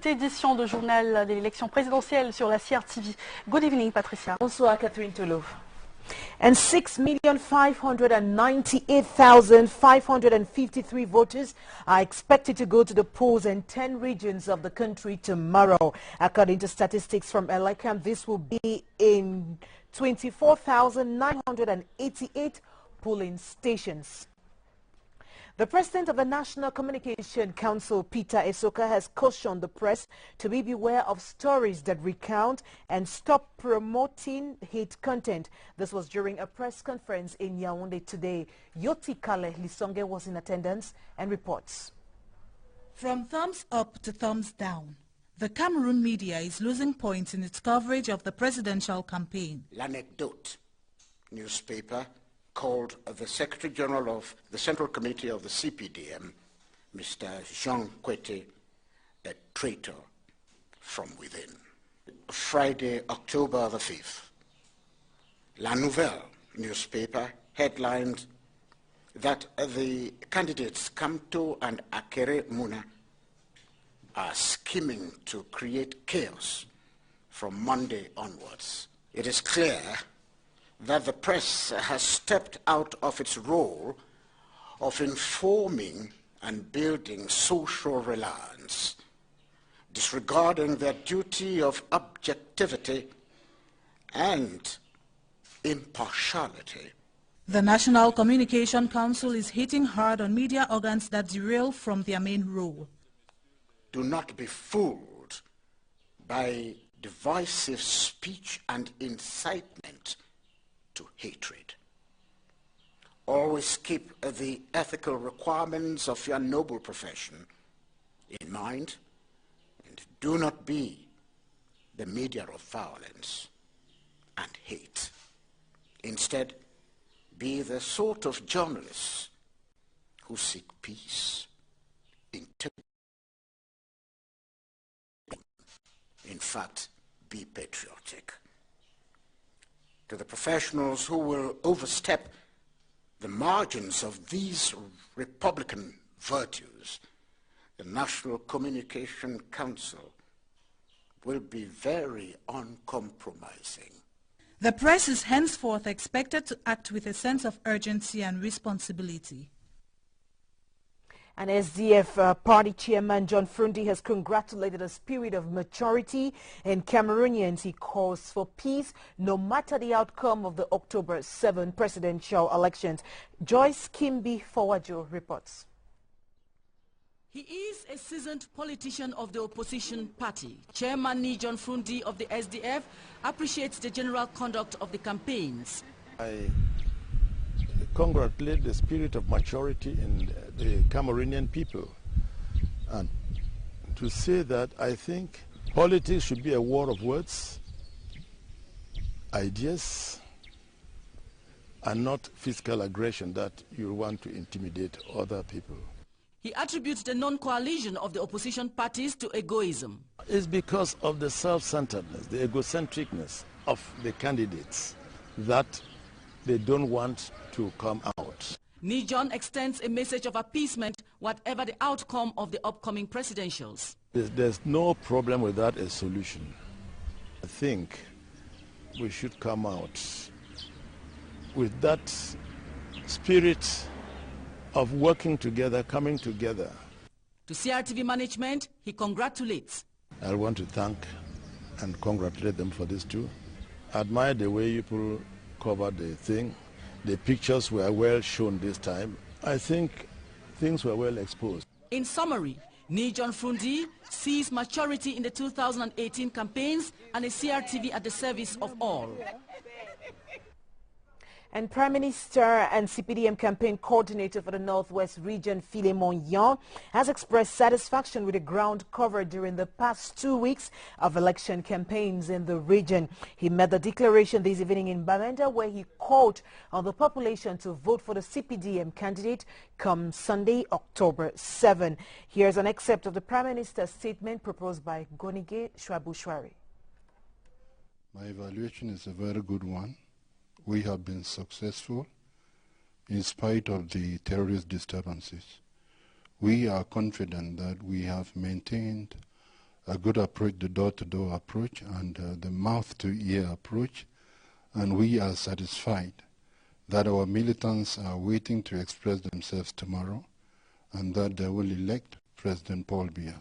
Édition de journal de l'élection présidentielle sur la CRTV. Good evening, Patricia. Bonsoir, Catherine Tolo. And 6,598,553 voters are expected to go to the polls in 10 regions of the country tomorrow. According to statistics from Elecam, this will be in 24,988 polling stations. The president of the National Communication Council, Peter Esoka, has cautioned the press to be beware of stories that recount and stop promoting hate content. This was during a press conference in Yaoundé today. Yoti Kale Lisonge was in attendance and reports. From thumbs up to thumbs down, the Cameroon media is losing points in its coverage of the presidential campaign. L'Anecdote newspaper called the Secretary General of the Central Committee of the CPDM, Mr. Jean Kwete, a traitor from within. Friday, October the 5th, La Nouvelle newspaper headlined that the candidates Kamto and Akere Muna are scheming to create chaos from Monday onwards. It is clear that the press has stepped out of its role of informing and building social reliance, disregarding their duty of objectivity and impartiality. The National Communication Council is hitting hard on media organs that derail from their main role. Do not be fooled by divisive speech and incitement to hatred. Always keep the ethical requirements of your noble profession in mind, and do not be the media of violence and hate. Instead, be the sort of journalists who seek peace, integrity. In fact, be patriotic. To the professionals who will overstep the margins of these Republican virtues, the National Communication Council will be very uncompromising. The press is henceforth expected to act with a sense of urgency and responsibility. And SDF party chairman John Frundi has congratulated a spirit of maturity in Cameroonians. He calls for peace no matter the outcome of the October 7 presidential elections. Joyce Kimbi Forwajo reports. He is a seasoned politician of the opposition party. Chairman John Frundi of the SDF appreciates the general conduct of the campaigns. I congratulate the spirit of maturity in the Cameroonian people, and to say that I think politics should be a war of words, ideas, and not physical aggression that you want to intimidate other people. He attributes the non-coalition of the opposition parties to egoism. It's because of the self-centeredness, the egocentricness of the candidates that they don't want to come out. Nijon extends a message of appeasement whatever the outcome of the upcoming presidentials. There's no problem with that as a solution. I think we should come out with that spirit of working together, coming together. To CRTV management, he congratulates. I want to thank and congratulate them for this too. I admire the way people covered the thing. The pictures were well shown this time. I think things were well exposed. In summary, Nijon Frundi sees maturity in the 2018 campaigns and a CRTV at the service of all. And Prime Minister and CPDM campaign coordinator for the Northwest region, Philemon Yan, has expressed satisfaction with the ground covered during the past 2 weeks of election campaigns in the region. He made the declaration this evening in Bamenda, where he called on the population to vote for the CPDM candidate come Sunday, October 7. Here's an excerpt of the Prime Minister's statement proposed by Gonige Shwabushwari. My evaluation is a very good one. We have been successful in spite of the terrorist disturbances. We are confident that we have maintained a good approach, the door-to-door approach and the mouth-to-ear approach, and we are satisfied that our militants are waiting to express themselves tomorrow and that they will elect President Paul Biya,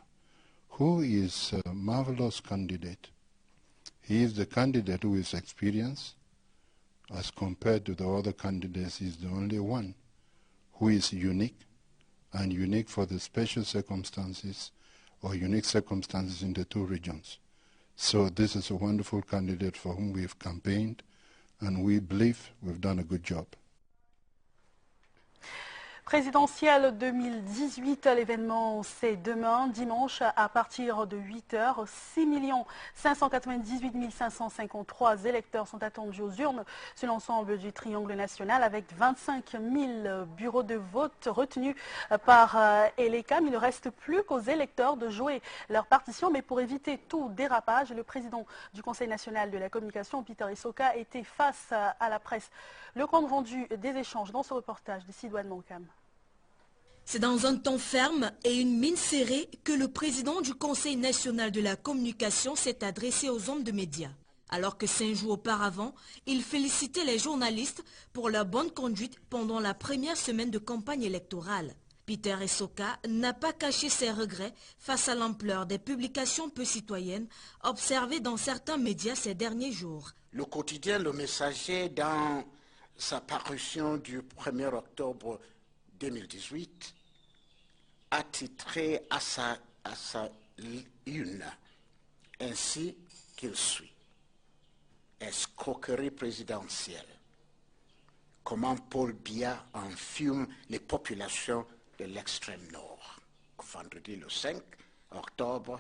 who is a marvelous candidate. He is the candidate who is experienced. As compared to the other candidates, he is the only one who is unique, and unique for the special circumstances or unique circumstances in the two regions. So this is a wonderful candidate for whom we have campaigned, and we believe we've done a good job. Présidentielle 2018, l'événement c'est demain, dimanche, à partir de 8h. 6 598 553 électeurs sont attendus aux urnes sur l'ensemble du triangle national avec 25 000 bureaux de vote retenus par ELECAM. Il ne reste plus qu'aux électeurs de jouer leur partition, mais pour éviter tout dérapage, le président du Conseil national de la communication, Peter Essoka, était face à la presse. Le compte rendu des échanges dans ce reportage de Sidouane Mankam. C'est dans un ton ferme et une mine serrée que le président du Conseil national de la communication s'est adressé aux hommes de médias. Alors que 5 jours auparavant, il félicitait les journalistes pour leur bonne conduite pendant la première semaine de campagne électorale. Peter Essoka n'a pas caché ses regrets face à l'ampleur des publications peu citoyennes observées dans certains médias ces derniers jours. Le quotidien Le Messager, dans sa parution du 1er octobre 2018, a titré à sa une ainsi qu'il suit: escroquerie présidentielle. Comment Paul Biya enfume les populations de l'extrême nord. Vendredi le 5 octobre,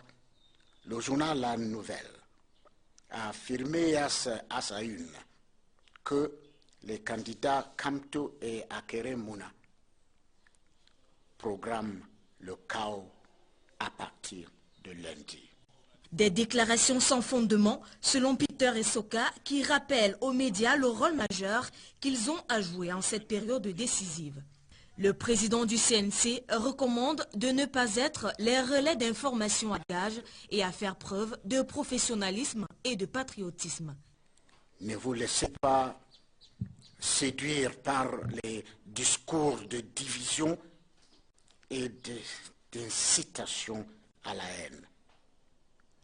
le journal La Nouvelle a affirmé à sa une que les candidats Kamto et Akere Mouna programment le chaos à partir de lundi. Des déclarations sans fondement, selon Peter Essoka, qui rappellent aux médias le rôle majeur qu'ils ont à jouer en cette période décisive. Le président du CNC recommande de ne pas être les relais d'information à gage et à faire preuve de professionnalisme et de patriotisme. Ne vous laissez pas séduire par les discours de division et d'incitation à la haine.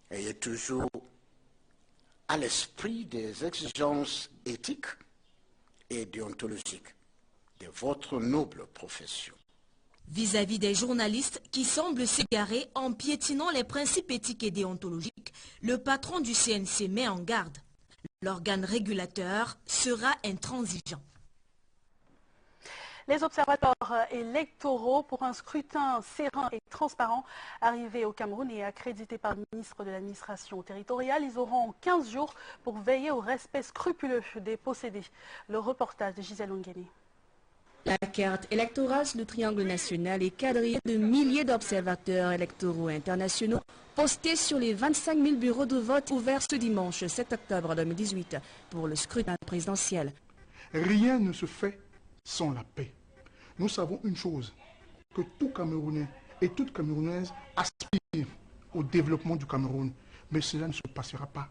Ayez toujours à l'esprit des exigences éthiques et déontologiques de votre noble profession. Vis-à-vis des journalistes qui semblent s'égarer en piétinant les principes éthiques et déontologiques, le patron du CNC met en garde. L'organe régulateur sera intransigeant. Les observateurs électoraux pour un scrutin serein et transparent arrivé au Cameroun et accrédité par le ministre de l'administration territoriale, ils auront 15 jours pour veiller au respect scrupuleux des possédés. Le reportage de Gisèle Ongeni. La carte électorale sur le triangle national est quadrillée de milliers d'observateurs électoraux internationaux postés sur les 25 000 bureaux de vote ouverts ce dimanche 7 octobre 2018 pour le scrutin présidentiel. Rien ne se fait sans la paix. Nous savons une chose, que tout Camerounais et toute Camerounaise aspirent au développement du Cameroun, mais cela ne se passera pas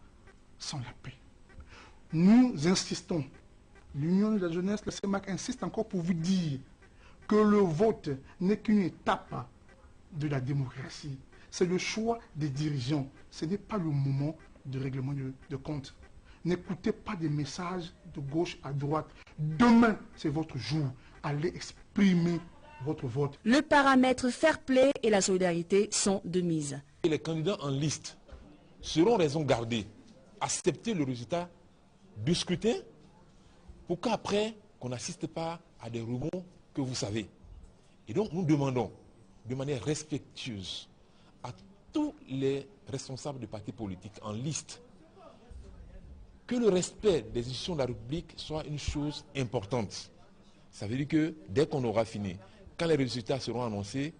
sans la paix. Nous insistons, l'Union de la jeunesse, le CEMAC insiste encore pour vous dire que le vote n'est qu'une étape de la démocratie. C'est le choix des dirigeants. Ce n'est pas le moment de règlement de compte. N'écoutez pas des messages de gauche à droite. Demain, c'est votre jour. Allez exprimer votre vote. Le paramètre fair play et la solidarité sont de mise. Les candidats en liste seront raison gardée, accepter le résultat du scrutin pour qu'après, qu'on n'assiste pas à des remous que vous savez. Et donc, nous demandons de manière respectueuse à tous les responsables de partis politiques en liste que le respect des institutions de la République soit une chose importante. Ça veut dire que dès qu'on aura fini, quand les résultats seront annoncés,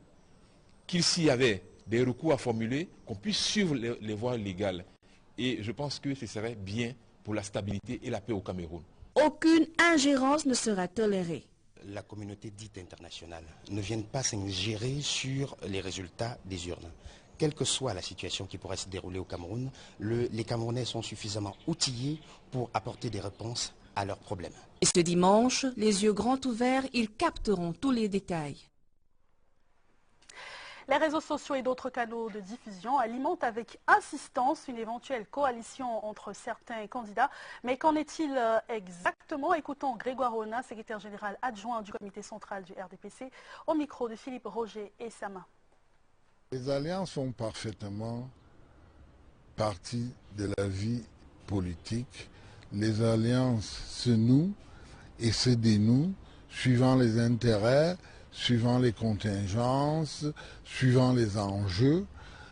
qu'il s'il y avait des recours à formuler, qu'on puisse suivre les voies légales. Et je pense que ce serait bien pour la stabilité et la paix au Cameroun. Aucune ingérence ne sera tolérée. La communauté dite internationale ne vient pas s'ingérer sur les résultats des urnes. quelle que soit la situation qui pourrait se dérouler au Cameroun, les Camerounais sont suffisamment outillés pour apporter des réponses à leurs problèmes. Et ce dimanche, les yeux grands ouverts, ils capteront tous les détails. Les réseaux sociaux et d'autres canaux de diffusion alimentent avec insistance une éventuelle coalition entre certains candidats. Mais qu'en est-il exactement? Écoutons Grégoire Ona, secrétaire général adjoint du comité central du RDPC, au micro de Philippe Roger et Sama. Les alliances font parfaitement partie de la vie politique. Les alliances se nouent et se dénouent suivant les intérêts, suivant les contingences, suivant les enjeux.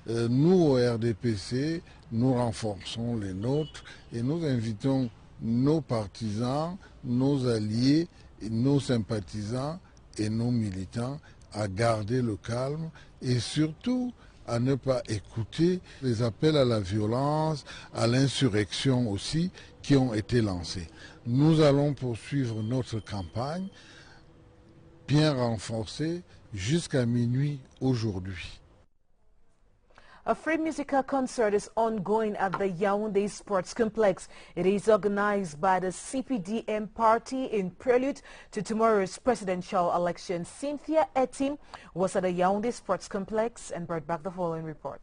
Nous, au RDPC, nous renforçons les nôtres et nous invitons nos partisans, nos alliés, nos sympathisants et nos militants à garder le calme et surtout à ne pas écouter les appels à la violence, à l'insurrection aussi, qui ont été lancés. Nous allons poursuivre notre campagne bien renforcée jusqu'à minuit aujourd'hui. A free musical concert is ongoing at the Yaoundé Sports Complex. It is organized by the CPDM party in prelude to tomorrow's presidential election. Cynthia Etim was at the Yaoundé Sports Complex and brought back the following report.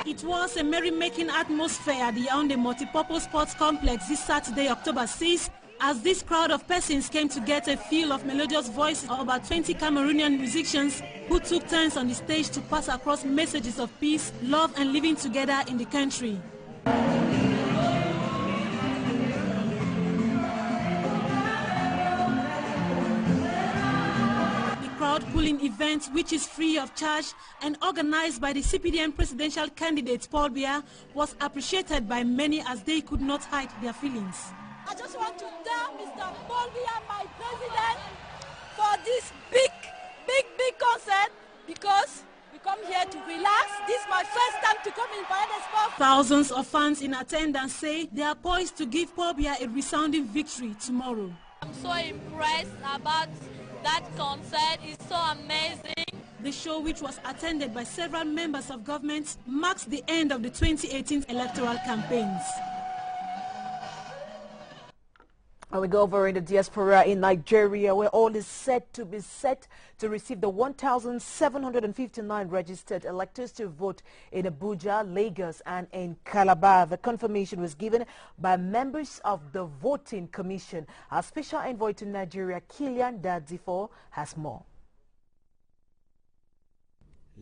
It was a merrymaking atmosphere at the Yaoundé Multipurpose Sports Complex this Saturday, October 6th, as this crowd of persons came to get a feel of melodious voices of about 20 Cameroonian musicians who took turns on the stage to pass across messages of peace, love and living together in the country. Crowd-pulling event, which is free of charge and organized by the CPDM presidential candidate Paul Biya, was appreciated by many as they could not hide their feelings. I just want to thank Mr. Paul Biya, my president, for this big concert, because we come here to relax. This is my first time to come in Paradise Park. Thousands of fans in attendance say they are poised to give Paul Biya a resounding victory tomorrow. I'm so impressed about that concert. Is so amazing. The show, which was attended by several members of government, marks the end of the 2018 electoral campaigns. And we go over in the diaspora in Nigeria, where all is set to receive the 1,759 registered electors to vote in Abuja, Lagos, and in Calabar. The confirmation was given by members of the Voting Commission. Our special envoy to Nigeria, Kilian Dadifo, has more.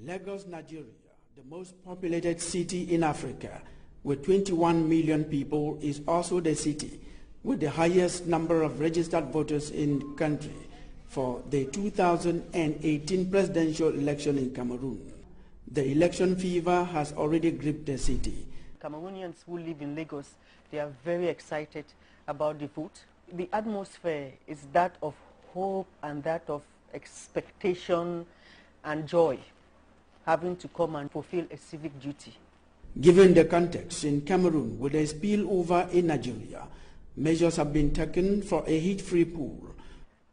Lagos, Nigeria, the most populated city in Africa, with 21 million people, is also the city with the highest number of registered voters in the country for the 2018 presidential election in Cameroon. The election fever has already gripped the city. Cameroonians who live in Lagos, they are very excited about the vote. The atmosphere is that of hope and that of expectation and joy, having to come and fulfill a civic duty. Given the context in Cameroon with a spillover in Nigeria, measures have been taken for a heat-free pool.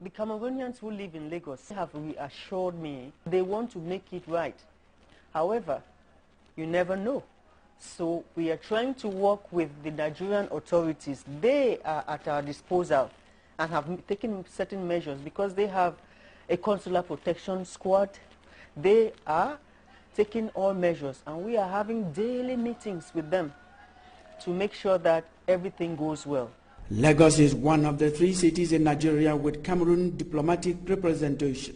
The Cameroonians who live in Lagos have reassured me they want to make it right. However, you never know. So we are trying to work with the Nigerian authorities. They are at our disposal and have taken certain measures because they have a consular protection squad. They are taking all measures, and we are having daily meetings with them to make sure that everything goes well. Lagos is one of the 3 cities in Nigeria with Cameroon diplomatic representation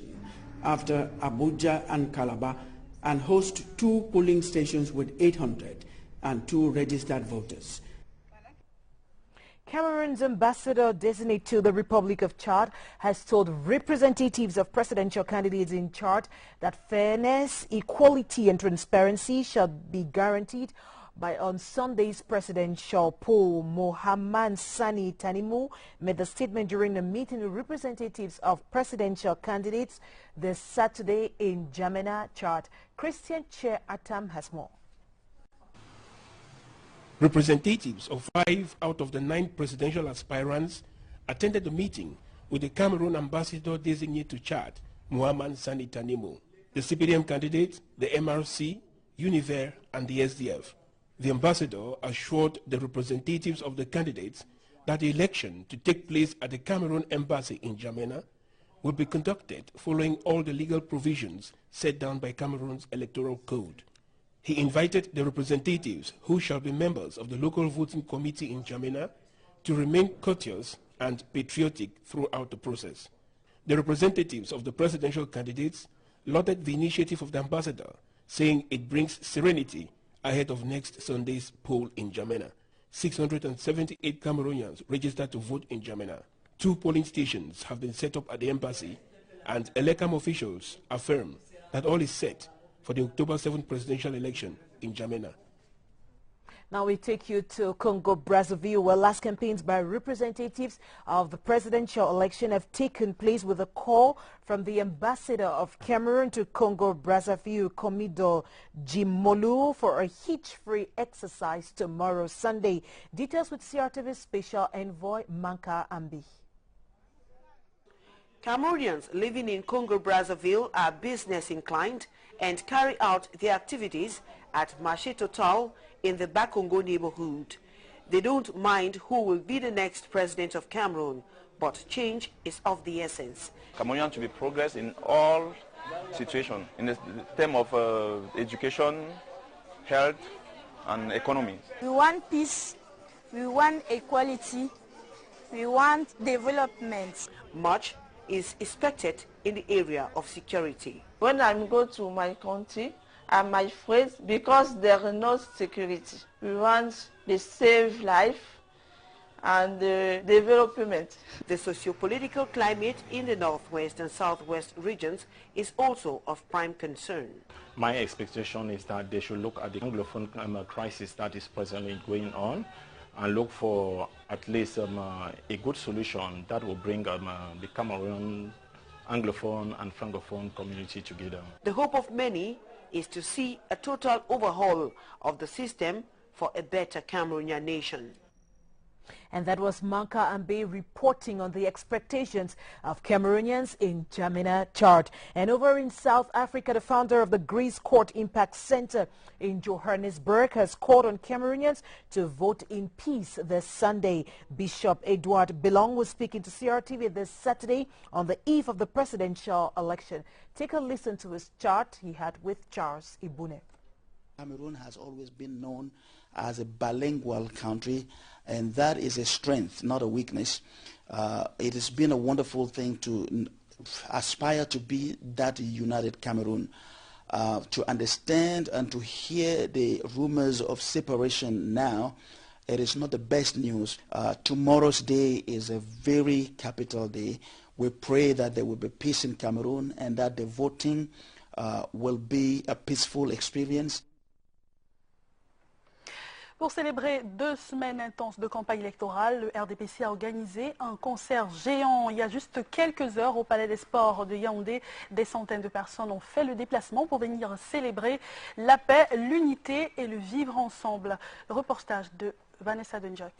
after Abuja and Calabar, and hosts 2 polling stations with 802 registered voters. Cameroon's ambassador designate to the Republic of Chad has told representatives of presidential candidates in Chad that fairness, equality and transparency shall be guaranteed by on Sunday's presidential poll. Mohamed Sani Tanimu made the statement during a meeting with representatives of presidential candidates this Saturday in Jamena, Chad. Christian Che Atam has more. Representatives of 5 out of the 9 presidential aspirants attended the meeting with the Cameroon ambassador designate to Chad, Muhammad Sani Tanimu. The CPDM candidates, the MRC, Univer, and the SDF. The ambassador assured the representatives of the candidates that the election to take place at the Cameroon embassy in N'Djamena will be conducted following all the legal provisions set down by Cameroon's electoral code. He invited the representatives who shall be members of the local voting committee in N'Djamena to remain courteous and patriotic throughout the process. The representatives of the presidential candidates lauded the initiative of the ambassador, saying it brings serenity ahead of next Sunday's poll in N'Djamena. 678 Cameroonians registered to vote in N'Djamena. 2 polling stations have been set up at the embassy, and ELECAM officials affirm that all is set for the October 7th presidential election in N'Djamena. Now we take you to Congo-Brazzaville, where last campaigns by representatives of the presidential election have taken place with a call from the ambassador of Cameroon to Congo-Brazzaville, Komido Jimolu, for a hitch-free exercise tomorrow, Sunday. Details with CRTV Special Envoy Manka Ambi. Cameroonians living in Congo-Brazzaville are business inclined and carry out their activities at Marché Total in the Bakongo neighborhood. They don't mind who will be the next president of Cameroon, but change is of the essence. Cameroonians to be progress in all situations, in the term of education, health, and economy. We want peace, we want equality, we want development. Much is expected in the area of security. When I go to my country, I'm afraid because there is no security. We want the safe life and the development. The socio-political climate in the northwest and southwest regions is also of prime concern. My expectation is that they should look at the Anglophone crisis that is presently going on and look for at least a good solution that will bring the Cameroon Anglophone and Francophone community together. The hope of many is to see a total overhaul of the system for a better Cameroonian nation. And that was Manka Ambe reporting on the expectations of Cameroonians in N'Djamena, Chad. And over in South Africa, the founder of the Greece Court Impact Center in Johannesburg has called on Cameroonians to vote in peace this Sunday. Bishop Edward Belong was speaking to CRTV this Saturday on the eve of the presidential election. Take a listen to his chat he had with Charles Ibune. Cameroon has always been known as a bilingual country, and that is a strength, not a weakness. It has been a wonderful thing to aspire to be that united Cameroon, to understand and to hear the rumors of separation now. It is not the best news. Tomorrow's day is a very capital day. We pray that there will be peace in Cameroon and that the voting will be a peaceful experience. Pour célébrer 2 semaines intenses de campagne électorale, le RDPC a organisé un concert géant. Il y a juste quelques heures au Palais des Sports de Yaoundé, des centaines de personnes ont fait le déplacement pour venir célébrer la paix, l'unité et le vivre ensemble. Le reportage de Vanessa Denjak.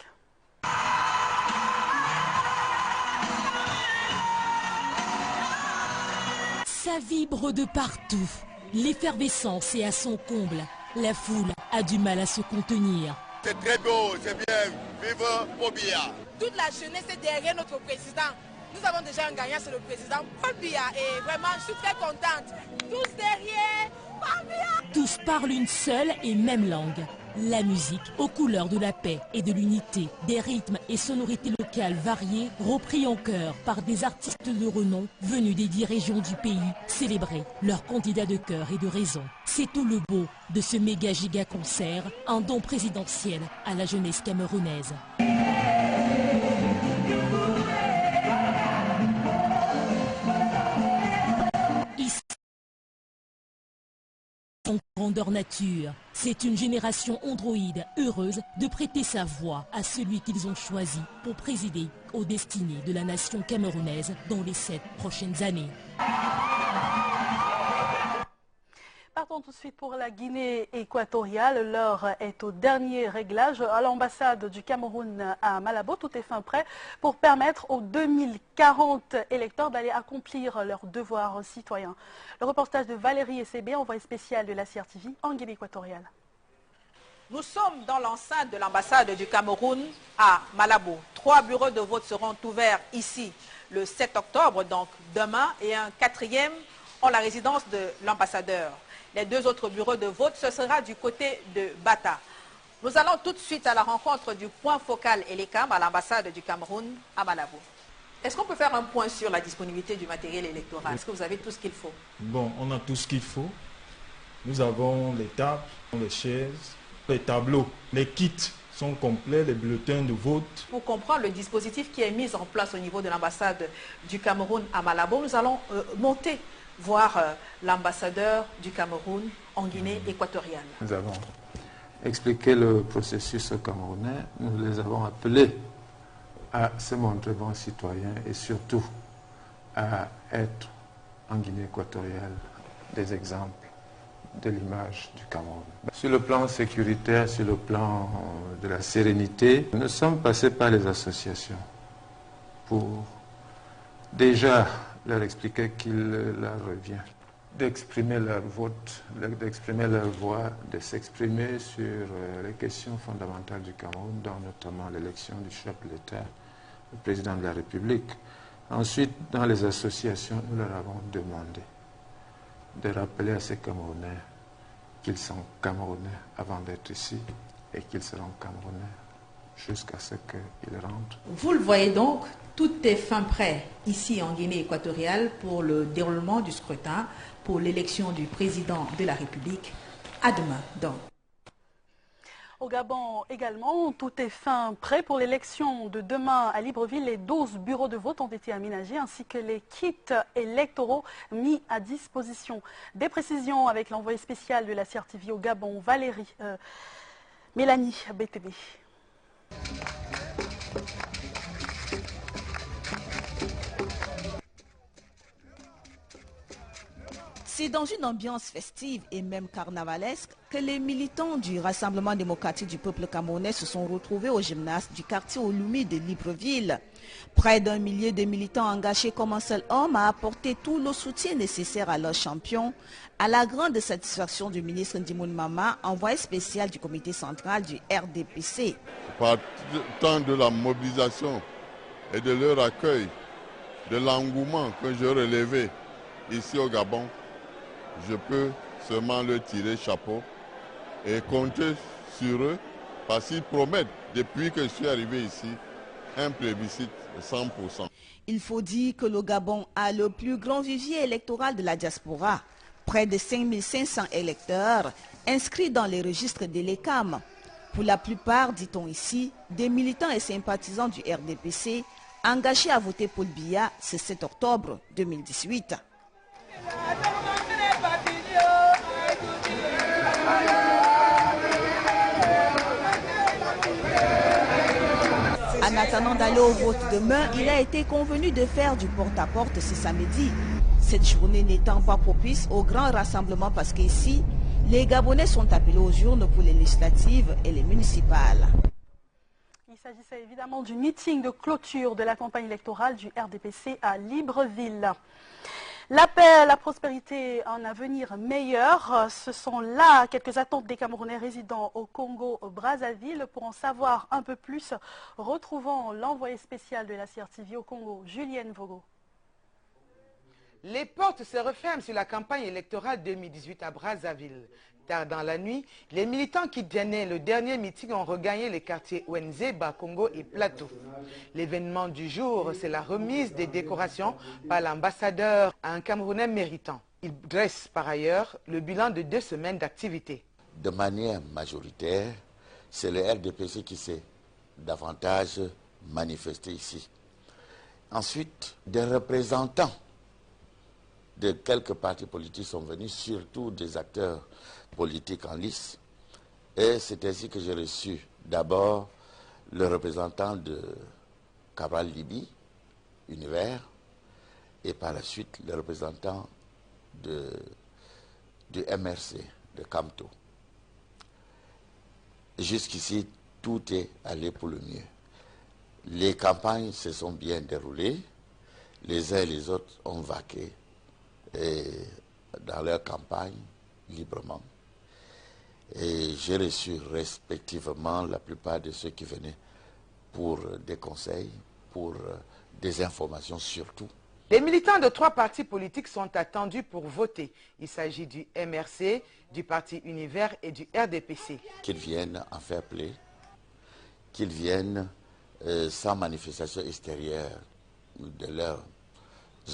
Ça vibre de partout. L'effervescence est à son comble. La foule a du mal à se contenir. C'est très beau, c'est bien. Vive Paul Biya. Toute la jeunesse est derrière notre président. Nous avons déjà un gagnant, c'est le président Paul Biya. Et vraiment, je suis très contente. Tous derrière Paul Biya. Tous parlent une seule et même langue. La musique aux couleurs de la paix et de l'unité, des rythmes et sonorités locales variées, repris en chœur par des artistes de renom venus des 10 régions du pays, célébrer leurs candidats de cœur et de raison. C'est tout le beau de ce méga giga concert, un don présidentiel à la jeunesse camerounaise. En grandeur nature, c'est une génération androïde heureuse de prêter sa voix à celui qu'ils ont choisi pour présider aux destinées de la nation camerounaise dans les 7 prochaines années. Partons Partons tout de suite pour la Guinée équatoriale. L'heure est au dernier réglage à l'ambassade du Cameroun à Malabo. Tout est fin prêt pour permettre aux 2040 électeurs d'aller accomplir leurs devoirs citoyens. Le reportage de Valérie SCB, envoyée spéciale de la CRTV en Guinée équatoriale. Nous sommes dans l'enceinte de l'ambassade du Cameroun à Malabo. 3 bureaux de vote seront ouverts ici le 7 octobre, donc demain, et un 4e en la résidence de l'ambassadeur. Les 2 autres bureaux de vote, ce sera du côté de Bata. Nous allons tout de suite à la rencontre du point focal Elecam à l'ambassade du Cameroun à Malabo. Est-ce qu'on peut faire un point sur la disponibilité du matériel électoral? Est-ce que vous avez tout ce qu'il faut? Bon, on a tout ce qu'il faut. Nous avons les tables, les chaises, les tableaux, les kits sont complets, les bulletins de vote. Pour comprendre le dispositif qui est mis en place au niveau de l'ambassade du Cameroun à Malabo, nous allons monter voir l'ambassadeur du Cameroun en Guinée équatoriale. Nous avons expliqué le processus aux Camerounais, nous les avons appelés à se montrer bons citoyens et surtout à être en Guinée équatoriale des exemples de l'image du Cameroun. Sur le plan sécuritaire, sur le plan de la sérénité, nous sommes passés par les associations pour déjà leur expliquer qu'il leur revient d'exprimer leur vote, d'exprimer leur voix, de s'exprimer sur les questions fondamentales du Cameroun, dont notamment l'élection du chef de l'État, le président de la République. Ensuite, dans les associations, nous leur avons demandé de rappeler à ces Camerounais qu'ils sont Camerounais avant d'être ici et qu'ils seront Camerounais jusqu'à ce qu'ils rentrent. Vous le voyez donc, tout est fin prêt ici en Guinée équatoriale pour le déroulement du scrutin pour l'élection du président de la République à demain. Donc. Au Gabon également, tout est fin prêt pour l'élection de demain à Libreville. Les 12 bureaux de vote ont été aménagés ainsi que les kits électoraux mis à disposition. Des précisions avec l'envoyé spécial de la CRTV au Gabon, Mélanie BTB. C'est dans une ambiance festive et même carnavalesque que les militants du Rassemblement démocratique du peuple camerounais se sont retrouvés au gymnase du quartier Olumi de Libreville. Près d'1 millier de militants engagés comme un seul homme a apporté tout le soutien nécessaire à leur champion, à la grande satisfaction du ministre Ndimoun Mama, envoyé spécial du comité central du RDPC. Partant de la mobilisation et de leur accueil, de l'engouement que j'ai relevé ici au Gabon, je peux seulement leur tirer chapeau et compter sur eux parce qu'ils promettent, depuis que je suis arrivé ici, un plébiscite de 100%. Il faut dire que le Gabon a le plus grand vivier électoral de la diaspora. Près de 5500 électeurs inscrits dans les registres de l'ECAM. Pour la plupart, dit-on ici, des militants et sympathisants du RDPC engagés à voter Paul Biya ce 7 octobre 2018. En attendant d'aller au vote demain, il a été convenu de faire du porte-à-porte ce samedi. Cette journée n'étant pas propice au grand rassemblement parce qu'ici, les Gabonais sont appelés aux urnes pour les législatives et les municipales. Il s'agissait évidemment du meeting de clôture de la campagne électorale du RDPC à Libreville. La paix, la prospérité, un avenir meilleur, ce sont là quelques attentes des Camerounais résidant au Congo-Brazzaville. Pour en savoir un peu plus, retrouvons l'envoyé spécial de la CRTV au Congo, Julienne Vogo. Les portes se referment sur la campagne électorale 2018 à Brazzaville. Tard dans la nuit, les militants qui tenaient le dernier meeting ont regagné les quartiers Ouenzé, Bakongo et Plateau. L'événement du jour, c'est la remise des décorations par l'ambassadeur à un Camerounais méritant. Il dresse par ailleurs le bilan de 2 semaines d'activité. De manière majoritaire, c'est le RDPC qui s'est davantage manifesté ici. Ensuite, des représentants de quelques partis politiques sont venus, surtout des acteurs politiques en lice. Et c'est ainsi que j'ai reçu d'abord le représentant de Cabral Libye, Univers, et par la suite le représentant de du MRC de Kamto. Jusqu'ici, tout est allé pour le mieux. Les campagnes se sont bien déroulées. Les uns et les autres ont vaqué dans leur campagne librement. Et j'ai reçu respectivement la plupart de ceux qui venaient pour des conseils, pour des informations surtout. Les militants de 3 partis politiques sont attendus pour voter. Il s'agit du MRC, du Parti Univers et du RDPC. Qu'ils viennent en fair play, qu'ils viennent sans manifestation extérieure de leurs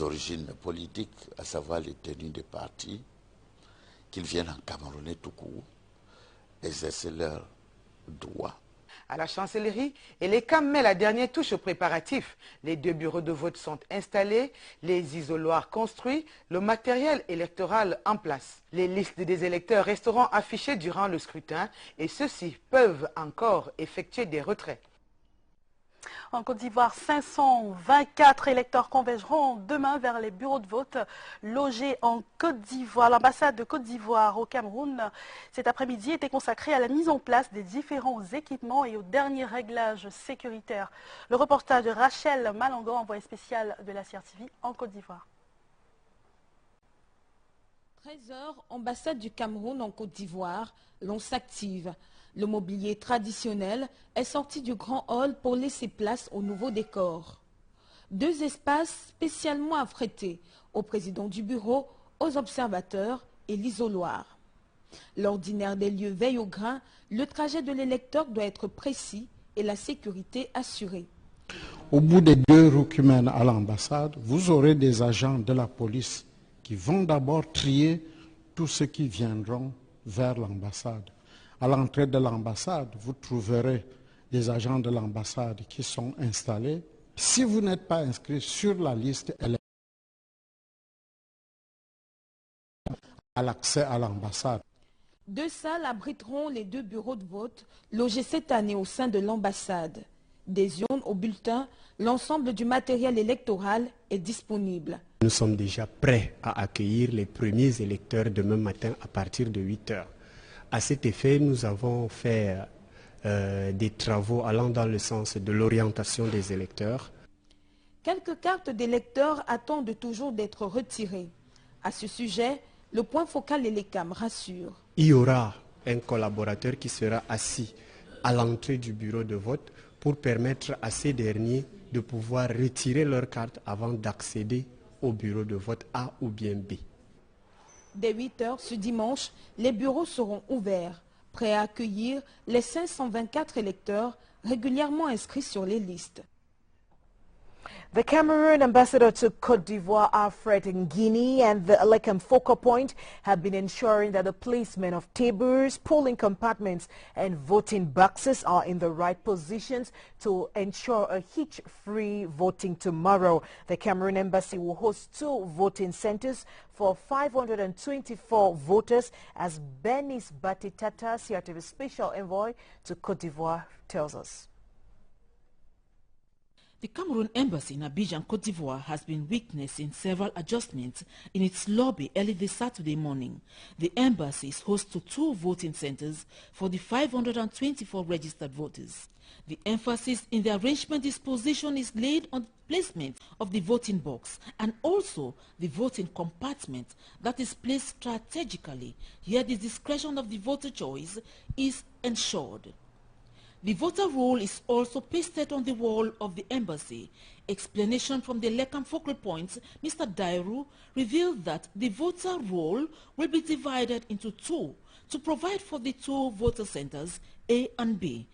origines politiques, à savoir les tenues des partis, qu'ils viennent en Camerounais tout court, exercer leurs droits. À la chancellerie, et les CAM met la dernière touche aux préparatifs. Les 2 bureaux de vote sont installés, les isoloirs construits, le matériel électoral en place. Les listes des électeurs resteront affichées durant le scrutin et ceux-ci peuvent encore effectuer des retraits. En Côte d'Ivoire, 524 électeurs convergeront demain vers les bureaux de vote logés en Côte d'Ivoire. L'ambassade de Côte d'Ivoire au Cameroun, cet après-midi, était consacrée à la mise en place des différents équipements et aux derniers réglages sécuritaires. Le reportage de Rachel Malango, envoyé spécial de la CRTV en Côte d'Ivoire. 13h, ambassade du Cameroun en Côte d'Ivoire, l'on s'active. Le mobilier traditionnel est sorti du grand hall pour laisser place au nouveau décor. 2 espaces spécialement affrétés au président du bureau, aux observateurs et l'isoloir. L'ordinaire des lieux veille au grain, le trajet de l'électeur doit être précis et la sécurité assurée. Au bout des 2 roucumènes à l'ambassade, vous aurez des agents de la police qui vont d'abord trier tous ceux qui viendront vers l'ambassade. À l'entrée de l'ambassade, vous trouverez des agents de l'ambassade qui sont installés. Si vous n'êtes pas inscrit sur la liste à l'accès à l'ambassade. 2 salles abriteront les 2 bureaux de vote logés cette année au sein de l'ambassade. Des urnes au bulletin, l'ensemble du matériel électoral est disponible. Nous sommes déjà prêts à accueillir les premiers électeurs demain matin à partir de 8 heures. À cet effet, nous avons fait des travaux allant dans le sens de l'orientation des électeurs. Quelques cartes d'électeurs attendent toujours d'être retirées. À ce sujet, le point focal et les CAM rassurent. Il y aura un collaborateur qui sera assis à l'entrée du bureau de vote pour permettre à ces derniers de pouvoir retirer leur carte avant d'accéder au bureau de vote A ou bien B. Dès 8 heures ce dimanche, les bureaux seront ouverts, prêts à accueillir les 524 électeurs régulièrement inscrits sur les listes. The Cameroon ambassador to Côte d'Ivoire, Alfred Nguini, and the Elekam focal point have been ensuring that the placement of tables, polling compartments, and voting boxes are in the right positions to ensure a hitch-free voting tomorrow. The Cameroon embassy will host 2 voting centers for 524 voters, as Benis Batitata, CRTV special envoy to Côte d'Ivoire, tells us. The Cameroon embassy in Abidjan, Côte d'Ivoire has been witnessing several adjustments in its lobby early this Saturday morning. The embassy is host to 2 voting centers for the 524 registered voters. The emphasis in the arrangement disposition is laid on the placement of the voting box and also the voting compartment that is placed strategically. Here the discretion of the voter choice is ensured. The voter roll is also pasted on the wall of the embassy. Explanation from the Lekam focal points, Mr. Dairu, revealed that the voter roll will be divided into 2 to provide for the 2 voter centers, A and B.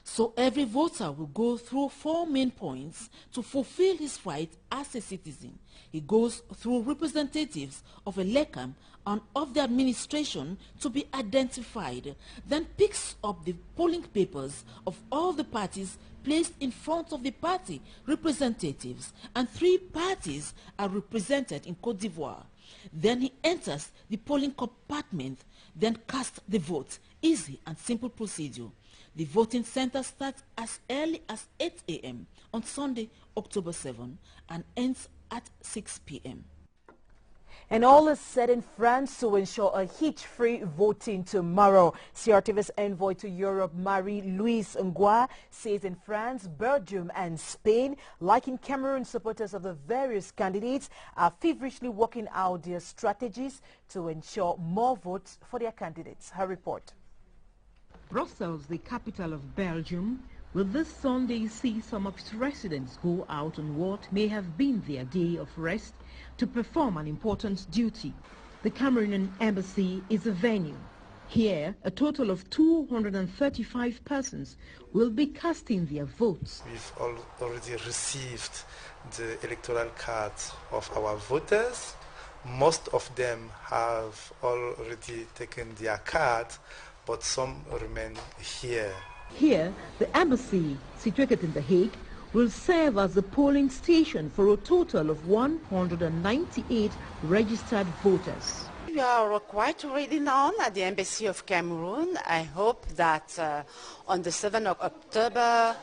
So every voter will go through 4 main points to fulfill his right as a citizen. He goes through representatives of a Lekam and of the administration to be identified, then picks up the polling papers of all the parties placed in front of the party representatives, and 3 parties are represented in Côte d'Ivoire. Then he enters the polling compartment, then casts the vote. Easy and simple procedure. The voting center starts as early as 8 a.m. on Sunday, October 7, and ends at 6 p.m. And all is set in France to ensure a hitch-free voting tomorrow. CRTV's envoy to Europe, Marie-Louise Ngwa, says in France, Belgium and Spain, like in Cameroon, supporters of the various candidates are feverishly working out their strategies to ensure more votes for their candidates. Her report. Brussels, the capital of Belgium, will this Sunday see some of its residents go out on what may have been their day of rest to perform an important duty. The Cameroonian embassy is the venue. Here, a total of 235 persons will be casting their votes. We've already received the electoral cards of our voters. Most of them have already taken their card, but some remain here. Here, the embassy, situated in The Hague, will serve as the polling station for a total of 198 registered voters. We are quite ready now at the Embassy of Cameroon. I hope that on the 7th of October,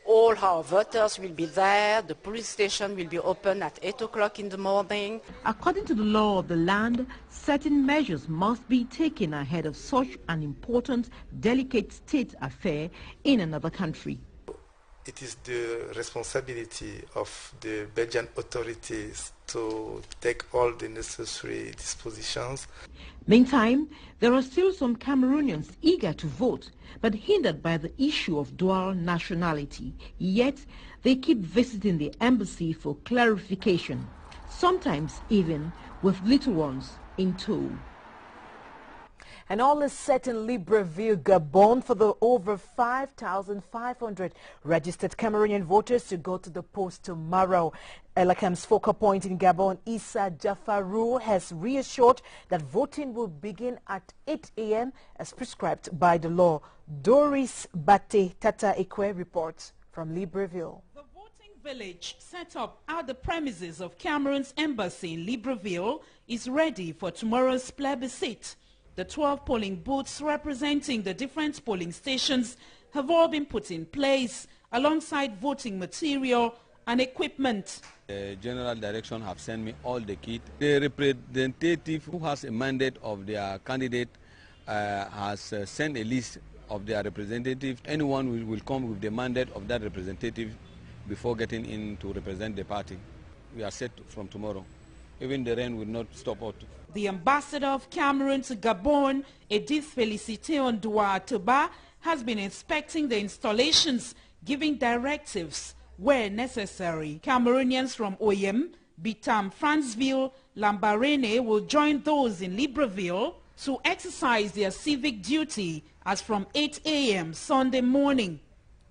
all our voters will be there. The police station will be open at 8 o'clock in the morning. According to the law of the land, certain measures must be taken ahead of such an important, delicate state affair in another country. It is the responsibility of the Belgian authorities to take all the necessary dispositions. Meantime, there are still some Cameroonians eager to vote, but hindered by the issue of dual nationality. Yet, they keep visiting the embassy for clarification, sometimes even with little ones in tow. And all is set in Libreville, Gabon, for the over 5,500 registered Cameroonian voters to go to the polls tomorrow. Elekam's focal point in Gabon, Issa Jafarou, has reassured that voting will begin at 8 a.m. as prescribed by the law. Doris Bate Tata Ekwe reports from Libreville. The voting village set up at the premises of Cameroon's embassy in Libreville is ready for tomorrow's plebiscite. The 12 polling booths representing the different polling stations have all been put in place alongside voting material and equipment. The general direction have sent me all the kit. The representative who has a mandate of their candidate has sent a list of their representative. Anyone will come with the mandate of that representative before getting in to represent the party. We are set from tomorrow. Even the rain will not stop out. The ambassador of Cameroon to Gabon, Edith Félicité Ondoa-Atoba, has been inspecting the installations, giving directives where necessary. Cameroonians from Oyem, Bitam, Franceville, Lambaréné will join those in Libreville to exercise their civic duty as from 8 a.m. Sunday morning.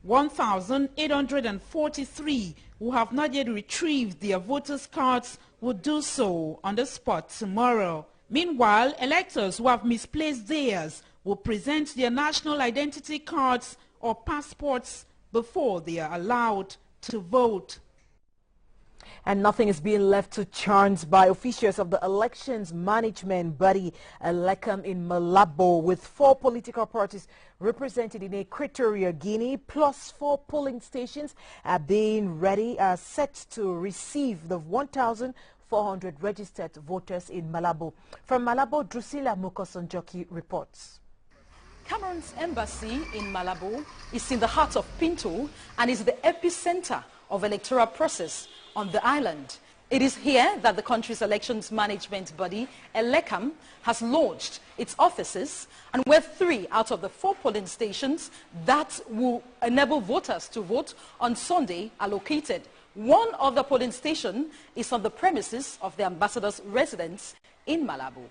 1,843 who have not yet retrieved their voters' cards will do so on the spot tomorrow. Meanwhile, electors who have misplaced theirs will present their national identity cards or passports before they are allowed to vote. And nothing is being left to chance by officials of the elections management body Elekam in Malabo, with 4 political parties represented in Equatorial Guinea, plus 4 polling stations are being ready, set to receive the 1,400 registered voters in Malabo. From Malabo, Drusilla Mokosonjoki reports. Cameroon's embassy in Malabo is in the heart of Pinto and is the epicenter of electoral process on the island. It is here that the country's elections management body, Elekam, has launched its offices, and where 3 out of the 4 polling stations that will enable voters to vote on Sunday are located. One of the polling station is on the premises of the ambassador's residence in Malabo.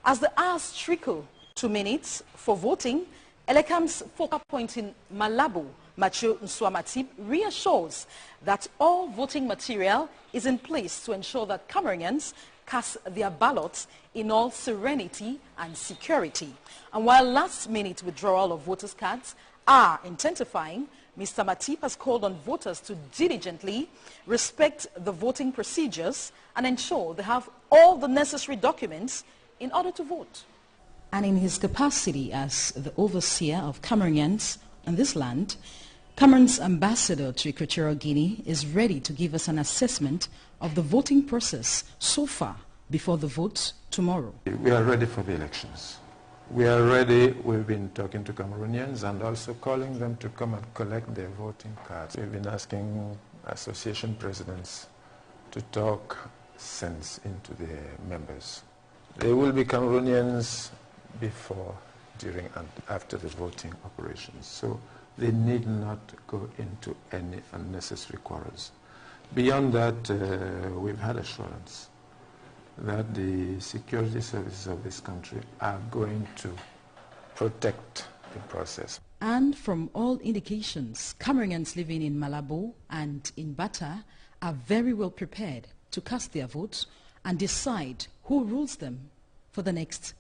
As the hours trickle 2 minutes for voting, Elekam's focal point in Malabo, Mathieu Nsouamatip, reassures that all voting material is in place to ensure that Cameroonians cast their ballots in all serenity and security. And while last-minute withdrawal of voters' cards are intensifying, Mr. Matip has called on voters to diligently respect the voting procedures and ensure they have all the necessary documents in order to vote. And in his capacity as the overseer of Cameroonians in this land, Cameroon's ambassador to Equatorial Guinea is ready to give us an assessment of the voting process so far before the vote tomorrow. We are ready for the elections. We are ready. We've been talking to Cameroonians and also calling them to come and collect their voting cards. We've been asking association presidents to talk sense into their members. There will be Cameroonians before, during and after the voting operations, so they need not go into any unnecessary quarrels. Beyond that, we've had assurance that the security services of this country are going to protect the process. And from all indications, Cameroonians living in Malabo and in Bata are very well prepared to cast their votes and decide who rules them for the next.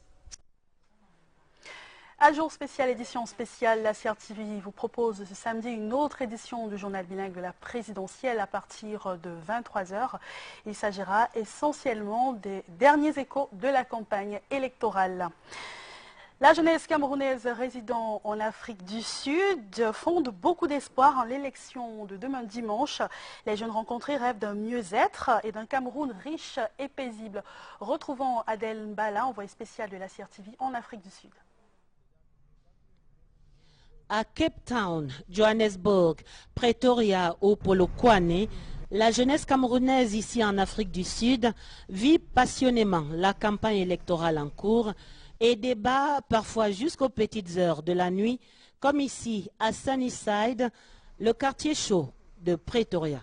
À jour spécial, édition spéciale, la CRTV vous propose ce samedi une autre édition du journal bilingue de la présidentielle à partir de 23h. Il s'agira essentiellement des derniers échos de la campagne électorale. La jeunesse camerounaise résidant en Afrique du Sud fonde beaucoup d'espoir en l'élection de demain dimanche. Les jeunes rencontrés rêvent d'un mieux-être et d'un Cameroun riche et paisible. Retrouvons Adèle Mbala, envoyée spéciale de la CRTV en Afrique du Sud. À Cape Town, Johannesburg, Pretoria ou Polokwane, la jeunesse camerounaise ici en Afrique du Sud vit passionnément la campagne électorale en cours et débat parfois jusqu'aux petites heures de la nuit, comme ici à Sunnyside, le quartier chaud de Pretoria.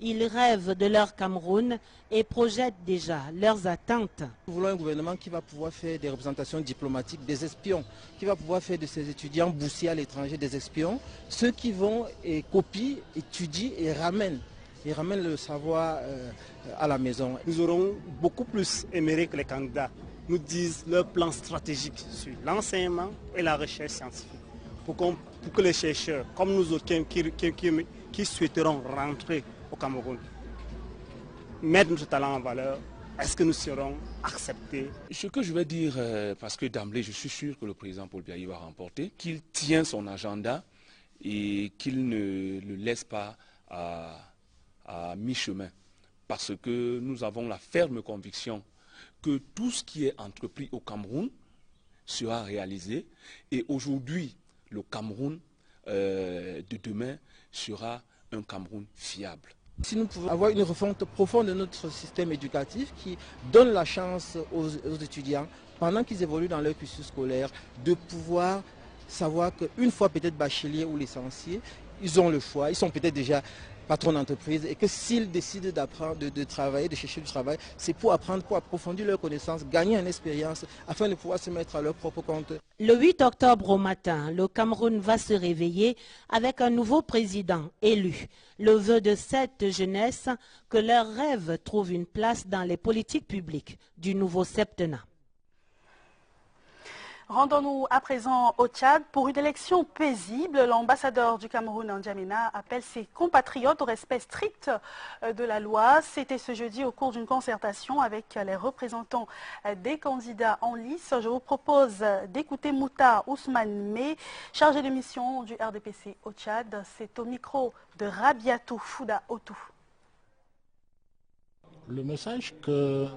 Ils rêvent de leur Cameroun et projettent déjà leurs attentes. Nous voulons un gouvernement qui va pouvoir faire des représentations diplomatiques des espions, qui va pouvoir faire de ses étudiants boursiers à l'étranger des espions, ceux qui vont et copient, étudient et ramènent le savoir à la maison. Nous aurons beaucoup plus aimé que les candidats nous disent leur plan stratégique sur l'enseignement et la recherche scientifique, pour que les chercheurs, comme nous autres qui souhaiteront rentrer au Cameroun, mettre notre talent en valeur, est-ce que nous serons acceptés? Ce que je vais dire, parce que d'emblée je suis sûr que le président Paul Biya va remporter, qu'il tient son agenda et qu'il ne le laisse pas à mi-chemin. Parce que nous avons la ferme conviction que tout ce qui est entrepris au Cameroun sera réalisé. Et aujourd'hui, le Cameroun de demain sera un Cameroun fiable. Si nous pouvons avoir une refonte profonde de notre système éducatif qui donne la chance aux étudiants, pendant qu'ils évoluent dans leur cursus scolaire, de pouvoir savoir qu'une fois peut-être bachelier ou licencié, ils ont le choix, ils sont peut-être déjà patrons d'entreprise et que s'ils décident d'apprendre, de travailler, de chercher du travail, c'est pour apprendre, pour approfondir leurs connaissances, gagner en expérience afin de pouvoir se mettre à leur propre compte. Le 8 octobre au matin, le Cameroun va se réveiller avec un nouveau président élu. Le vœu de cette jeunesse que leurs rêves trouvent une place dans les politiques publiques du nouveau septennat. Rendons-nous à présent au Tchad. Pour une élection paisible, l'ambassadeur du Cameroun en N'Djamena appelle ses compatriotes au respect strict de la loi. C'était ce jeudi au cours d'une concertation avec les représentants des candidats en lice. Je vous propose d'écouter Mouta Ousmane Mé, chargé de mission du RDPC au Tchad. C'est au micro de Rabiatou Fouda Otou. Le message que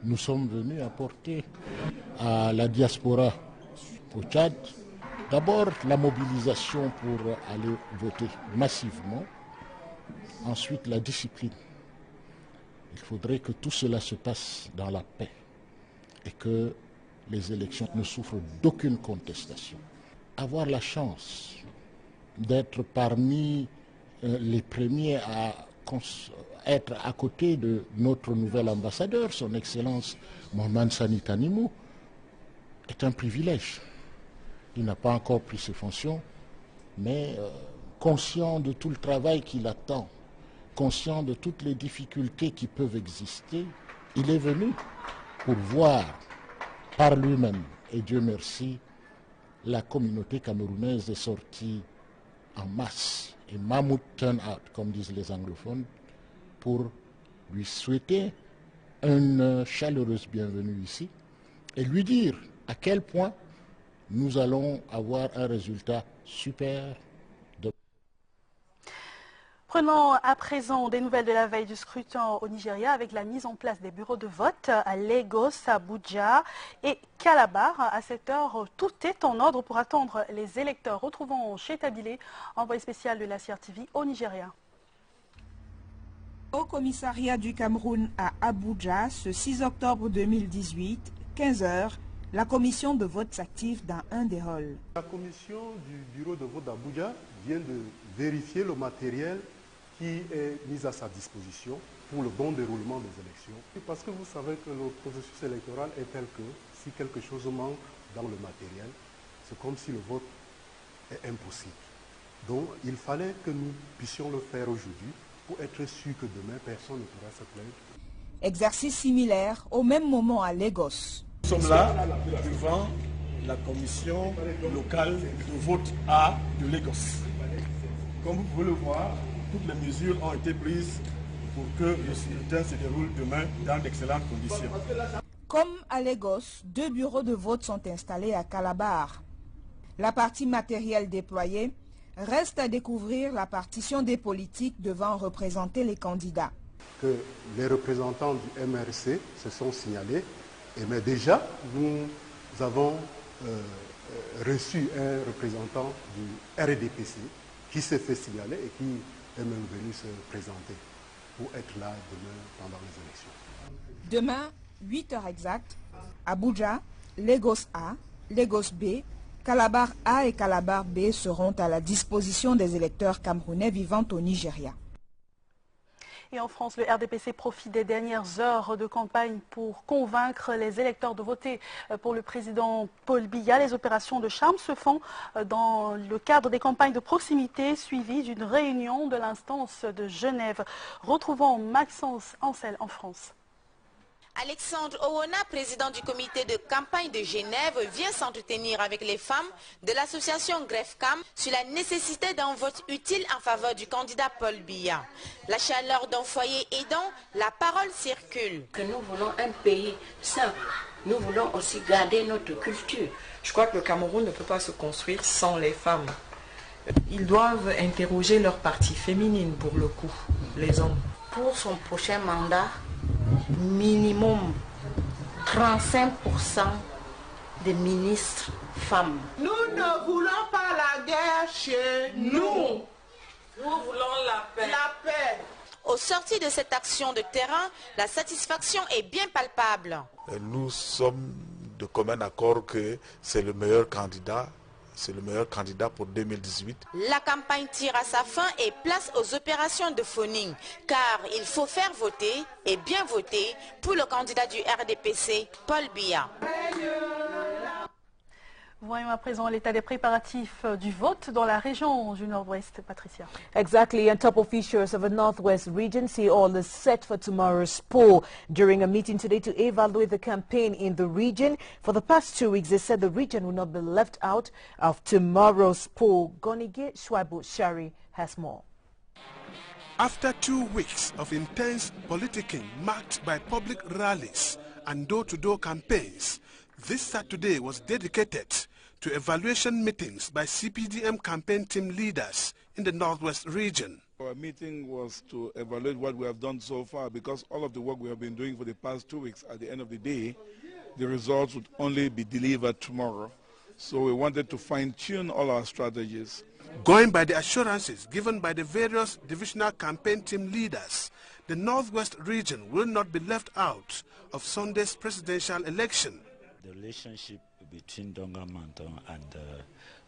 nous sommes venus apporter à la diaspora au Tchad, d'abord la mobilisation pour aller voter massivement, ensuite la discipline. Il faudrait que tout cela se passe dans la paix et que les élections ne souffrent d'aucune contestation. Avoir la chance d'être parmi les premiers à être à côté de notre nouvel ambassadeur, son Excellence Mohamed Sani Tanimou, est un privilège. Il n'a pas encore pris ses fonctions, mais conscient de tout le travail qui l'attend, conscient de toutes les difficultés qui peuvent exister, il est venu pour voir par lui-même, et Dieu merci, la communauté camerounaise est sortie en masse, et mammoth turn-out, comme disent les anglophones, pour lui souhaiter une chaleureuse bienvenue ici et lui dire à quel point nous allons avoir un résultat super. Prenons à présent des nouvelles de la veille du scrutin au Nigeria avec la mise en place des bureaux de vote à Lagos, Abuja et Calabar. À cette heure, tout est en ordre pour attendre les électeurs. Retrouvons chez Tabilé, envoyé spécial de la CRTV au Nigeria. Au commissariat du Cameroun à Abuja, ce 6 octobre 2018, 15 h, la commission de vote s'active dans un des halls. La commission du bureau de vote d'Abuja vient de vérifier le matériel qui est mis à sa disposition pour le bon déroulement des élections. Parce que vous savez que le processus électoral est tel que si quelque chose manque dans le matériel, c'est comme si le vote est impossible. Donc il fallait que nous puissions le faire aujourd'hui pour être sûr que demain personne ne pourra se plaindre. Exercice similaire au même moment à Lagos. Nous sommes là devant la commission locale de vote A de Lagos. Comme vous pouvez le voir, toutes les mesures ont été prises pour que le scrutin se déroule demain dans d'excellentes conditions. Comme à Lagos, 2 bureaux de vote sont installés à Calabar. La partie matérielle déployée reste à découvrir la partition des politiques devant représenter les candidats. Que les représentants du MRC se sont signalés, mais déjà nous avons reçu un représentant du RDPC qui s'est fait signaler et qui est même venu se présenter pour être là demain pendant les élections. Demain, 8 h exact, Abuja, Lagos A, Lagos B, Calabar A et Calabar B seront à la disposition des électeurs camerounais vivant au Nigeria. Et en France, le RDPC profite des dernières heures de campagne pour convaincre les électeurs de voter pour le président Paul Biya. Les opérations de charme se font dans le cadre des campagnes de proximité suivies d'une réunion de l'instance de Genève. Retrouvons Maxence Ancel en France. Alexandre Owona, président du comité de campagne de Genève, vient s'entretenir avec les femmes de l'association GrefCam sur la nécessité d'un vote utile en faveur du candidat Paul Biya. La chaleur d'un foyer aidant, la parole circule. Que nous voulons un pays simple. Nous voulons aussi garder notre culture. Je crois que le Cameroun ne peut pas se construire sans les femmes. Ils doivent interroger leur partie féminine pour le coup, les hommes. Pour son prochain mandat, minimum 35% des ministres femmes. Nous ne voulons pas la guerre chez nous. Nous voulons la paix. La paix. Au sortir de cette action de terrain, la satisfaction est bien palpable. Nous sommes de commun accord que c'est le meilleur candidat. C'est le meilleur candidat pour 2018. La campagne tire à sa fin et place aux opérations de phoning, car il faut faire voter et bien voter pour le candidat du RDPC, Paul Biya. Voyons à présent l'état des préparatifs du vote dans la région du Nord-Ouest. Patricia. Exactly, and top officials of the Northwest region say all is set for tomorrow's poll. During a meeting today to evaluate the campaign in the region, for the past 2 weeks, they said the region will not be left out of tomorrow's poll. Gonige Shwaibu Shari has more. After 2 weeks of intense politicking marked by public rallies and door-to-door campaigns, this Saturday was dedicated to evaluation meetings by CPDM campaign team leaders in the Northwest region. Our meeting was to evaluate what we have done so far, because all of the work we have been doing for the past 2 weeks, at the end of the day, the results would only be delivered tomorrow. So we wanted to fine-tune all our strategies. Going by the assurances given by the various divisional campaign team leaders, the Northwest region will not be left out of Sunday's presidential election. The relationship between Donga Manton and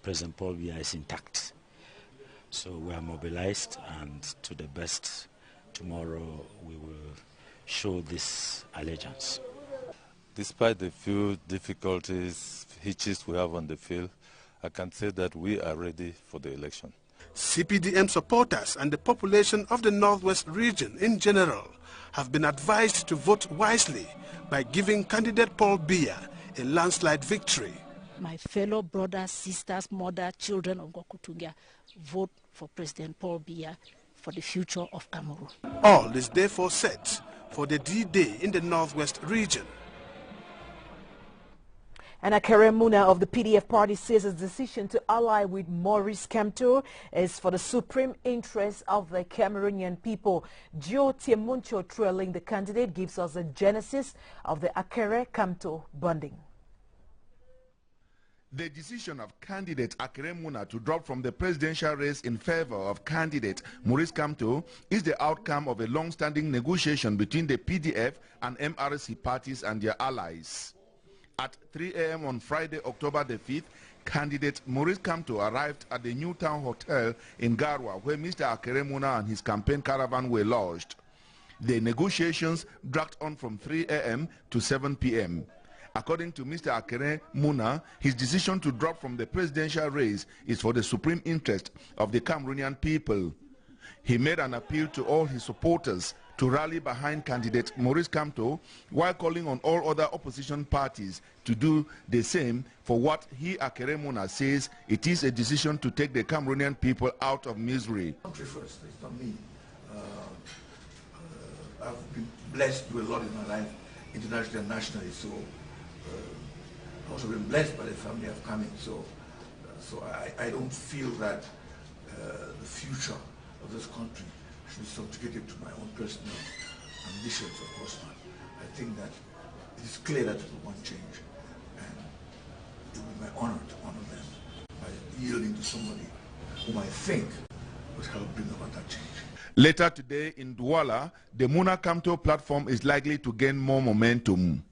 President Paul Biya is intact. So we are mobilized, and to the best, tomorrow we will show this allegiance. Despite the few difficulties, hitches we have on the field, I can say that we are ready for the election. CPDM supporters and the population of the Northwest region in general have been advised to vote wisely by giving candidate Paul Biya a landslide victory. My fellow brothers, sisters, mothers, children of Gokutungia, vote for President Paul Biya for the future of Cameroon. All is therefore set for the D-Day in the Northwest region. And Akere Muna of the PDF party says his decision to ally with Maurice Kamto is for the supreme interest of the Cameroonian people. Joe Tiemuncho, trailing the candidate, gives us the genesis of the Akere-Kamto bonding. The decision of candidate Akere Muna to drop from the presidential race in favor of candidate Maurice Kamto is the outcome of a long-standing negotiation between the PDF and MRC parties and their allies. At 3 a.m. on Friday, October the 5th, candidate Maurice Kamto arrived at the Newtown Hotel in Garwa, where Mr. Akere Muna and his campaign caravan were lodged. The negotiations dragged on from 3 a.m. to 7 p.m. According to Mr. Akere Muna, his decision to drop from the presidential race is for the supreme interest of the Cameroonian people. He made an appeal to all his supporters to rally behind candidate Maurice Kamto, while calling on all other opposition parties to do the same for what he, Akere Muna, says it is a decision to take the Cameroonian people out of misery. Country first, it's not me. I've been blessed with a lot in my life, internationally and nationally, so I've also been blessed by the family I've come in, so I don't feel that the future of this country should be subjugated to my own personal ambitions, of course not. I think that it is clear that people want change, and it would be my honor to honor them by yielding to somebody whom I think would help bring about that change. Later today in Douala, the Muna Kamto platform is likely to gain more momentum.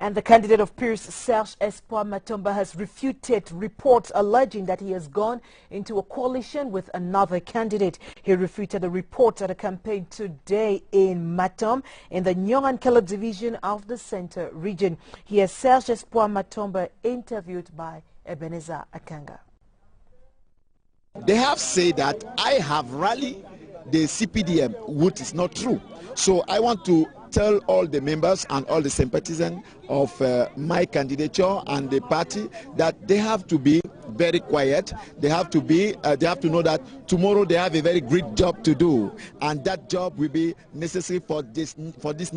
And the candidate of Pierce, Serge Espoir Matomba, has refuted reports alleging that he has gone into a coalition with another candidate. He refuted a report at a campaign today in Matom in the Nyong-Ankele division of the Center region. Here's Serge Espoir Matomba interviewed by Ebenezer Akanga. They have said that I have rallied the CPDM, which is not true. So I want to tell all the members and all the sympathizers of my candidature and the party that they have to be very quiet. They have to know that tomorrow they have a very great job to do, and that job will be necessary for this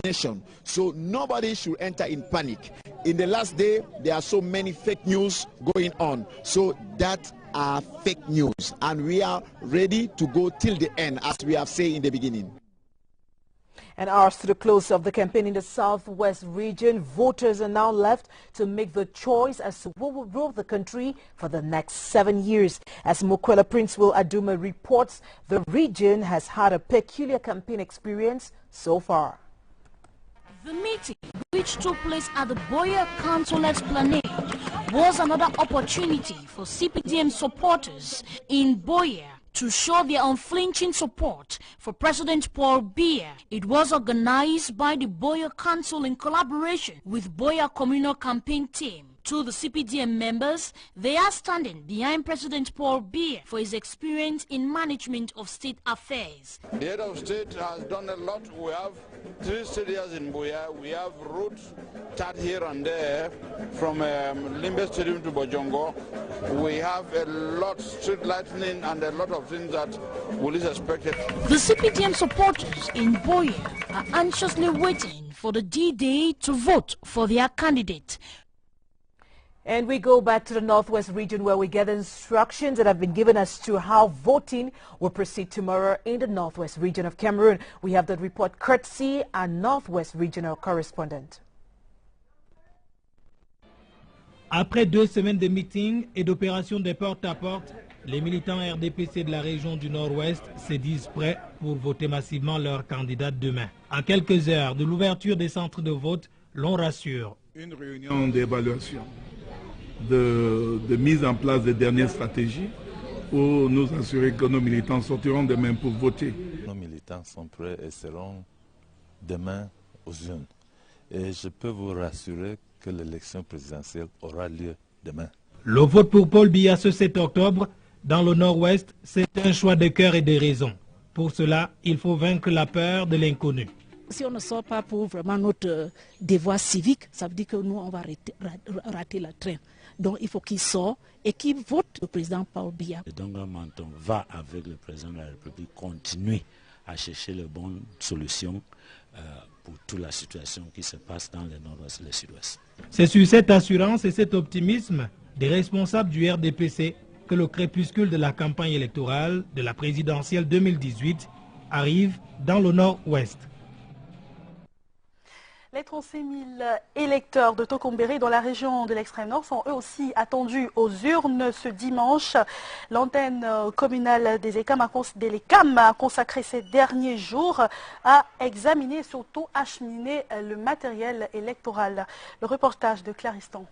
nation. So nobody should enter in panic. In the last day, there are so many fake news going on. So that are fake news, and we are ready to go till the end, as we have said in the beginning. And hours to the close of the campaign in the Southwest region, voters are now left to make the choice as to who will rule the country for the next 7 years. As Mokwela Prince Will Aduma reports, the region has had a peculiar campaign experience so far. The meeting, which took place at the Boya Council Esplanade, was another opportunity for CPDM supporters in Boya to show their unflinching support for President Paul Biya. It was organized by the Boya Council in collaboration with Boya Communal Campaign Team. To the CPDM members, they are standing behind President Paul Biya for his experience in management of state affairs. The head of state has done a lot. We have 3 stadiums in Boya. We have routes start here and there from Limbe Stadium to Bojongo. We have a lot of street lighting and a lot of things that will is expected. The CPDM supporters in Boya are anxiously waiting for the D-Day to vote for their candidate. And we go back to the Northwest region, where we get instructions that have been given as to how voting will proceed tomorrow in the Northwest region of Cameroon. We have that report courtesy our Northwest regional correspondent. Après 2 semaines de meetings et d'opérations de porte-à-porte, les militants RDPC de la région du Nord-Ouest se disent prêts pour voter massivement leur candidat demain. À quelques heures de l'ouverture des centres de vote, l'on rassure. Une réunion d'évaluation, de mise en place des dernières stratégies pour nous assurer que nos militants sortiront demain pour voter. Nos militants sont prêts et seront demain aux urnes. Et je peux vous rassurer que l'élection présidentielle aura lieu demain. Le vote pour Paul Biya ce 7 octobre, dans le Nord-Ouest, c'est un choix de cœur et de raison. Pour cela, il faut vaincre la peur de l'inconnu. Si on ne sort pas pour vraiment notre devoir civique, ça veut dire que nous, on va rater la train. Donc il faut qu'il sorte et qu'il vote le président Paul Biya. Le Ndonga Manton va, avec le président de la République, continuer à chercher les bonnes solutions pour toute la situation qui se passe dans le nord-ouest et le sud-ouest. C'est sur cette assurance et cet optimisme des responsables du RDPC que le crépuscule de la campagne électorale de la présidentielle 2018 arrive dans le nord-ouest. Les 36 000 électeurs de Tokombéré dans la région de l'extrême nord sont eux aussi attendus aux urnes ce dimanche. L'antenne communale des ECAM a consacré ces derniers jours à examiner et surtout acheminer le matériel électoral. Le reportage de Clariston.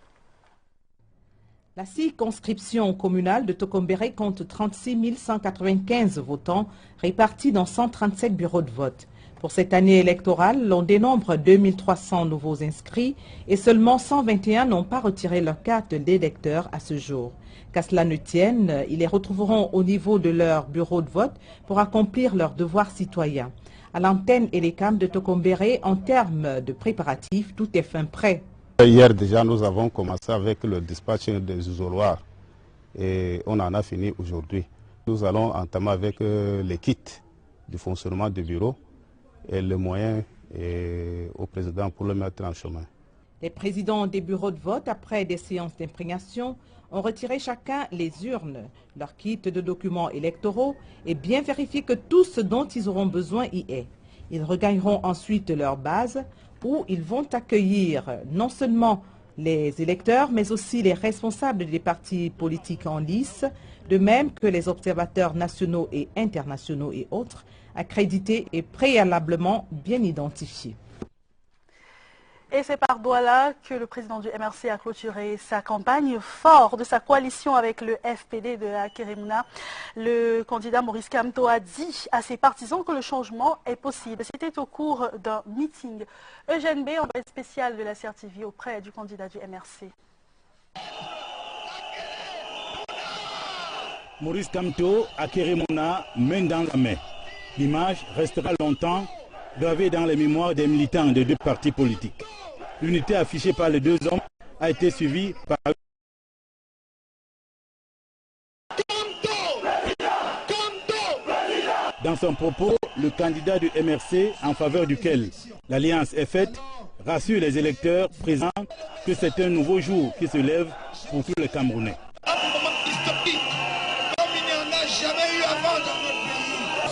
La circonscription communale de Tokombéré compte 36 195 votants répartis dans 137 bureaux de vote. Pour cette année électorale, l'on dénombre 2300 nouveaux inscrits et seulement 121 n'ont pas retiré leur carte d'électeur à ce jour. Qu'à cela ne tienne, ils les retrouveront au niveau de leur bureau de vote pour accomplir leurs devoirs citoyens. À l'antenne ELECAM de Tokombéré, en termes de préparatifs, tout est fin prêt. Hier déjà, nous avons commencé avec le dispatch des isoloirs et on en a fini aujourd'hui. Nous allons entamer avec les kits du fonctionnement du bureau et les moyens au président pour le mettre en chemin. Les présidents des bureaux de vote, après des séances d'imprégnation, ont retiré chacun les urnes, leur kit de documents électoraux et bien vérifié que tout ce dont ils auront besoin y est. Ils regagneront ensuite leur base où ils vont accueillir non seulement les électeurs, mais aussi les responsables des partis politiques en lice, de même que les observateurs nationaux et internationaux et autres, accrédités et préalablement bien identifiés. Et c'est par Douala que le président du MRC a clôturé sa campagne fort de sa coalition avec le FPD de Akeremouna. Le candidat Maurice Kamto a dit à ses partisans que le changement est possible. C'était au cours d'un meeting. Eugène B, envoyé spécial de la CRTV auprès du candidat du MRC. Maurice Kamto, Akeremouna, main dans la main. L'image restera longtemps gravée dans les mémoires des militants de deux partis politiques. L'unité affichée par les deux hommes a été suivie par... Dans son propos, le candidat du MRC, en faveur duquel l'alliance est faite, rassure les électeurs présents que c'est un nouveau jour qui se lève pour tous les Camerounais.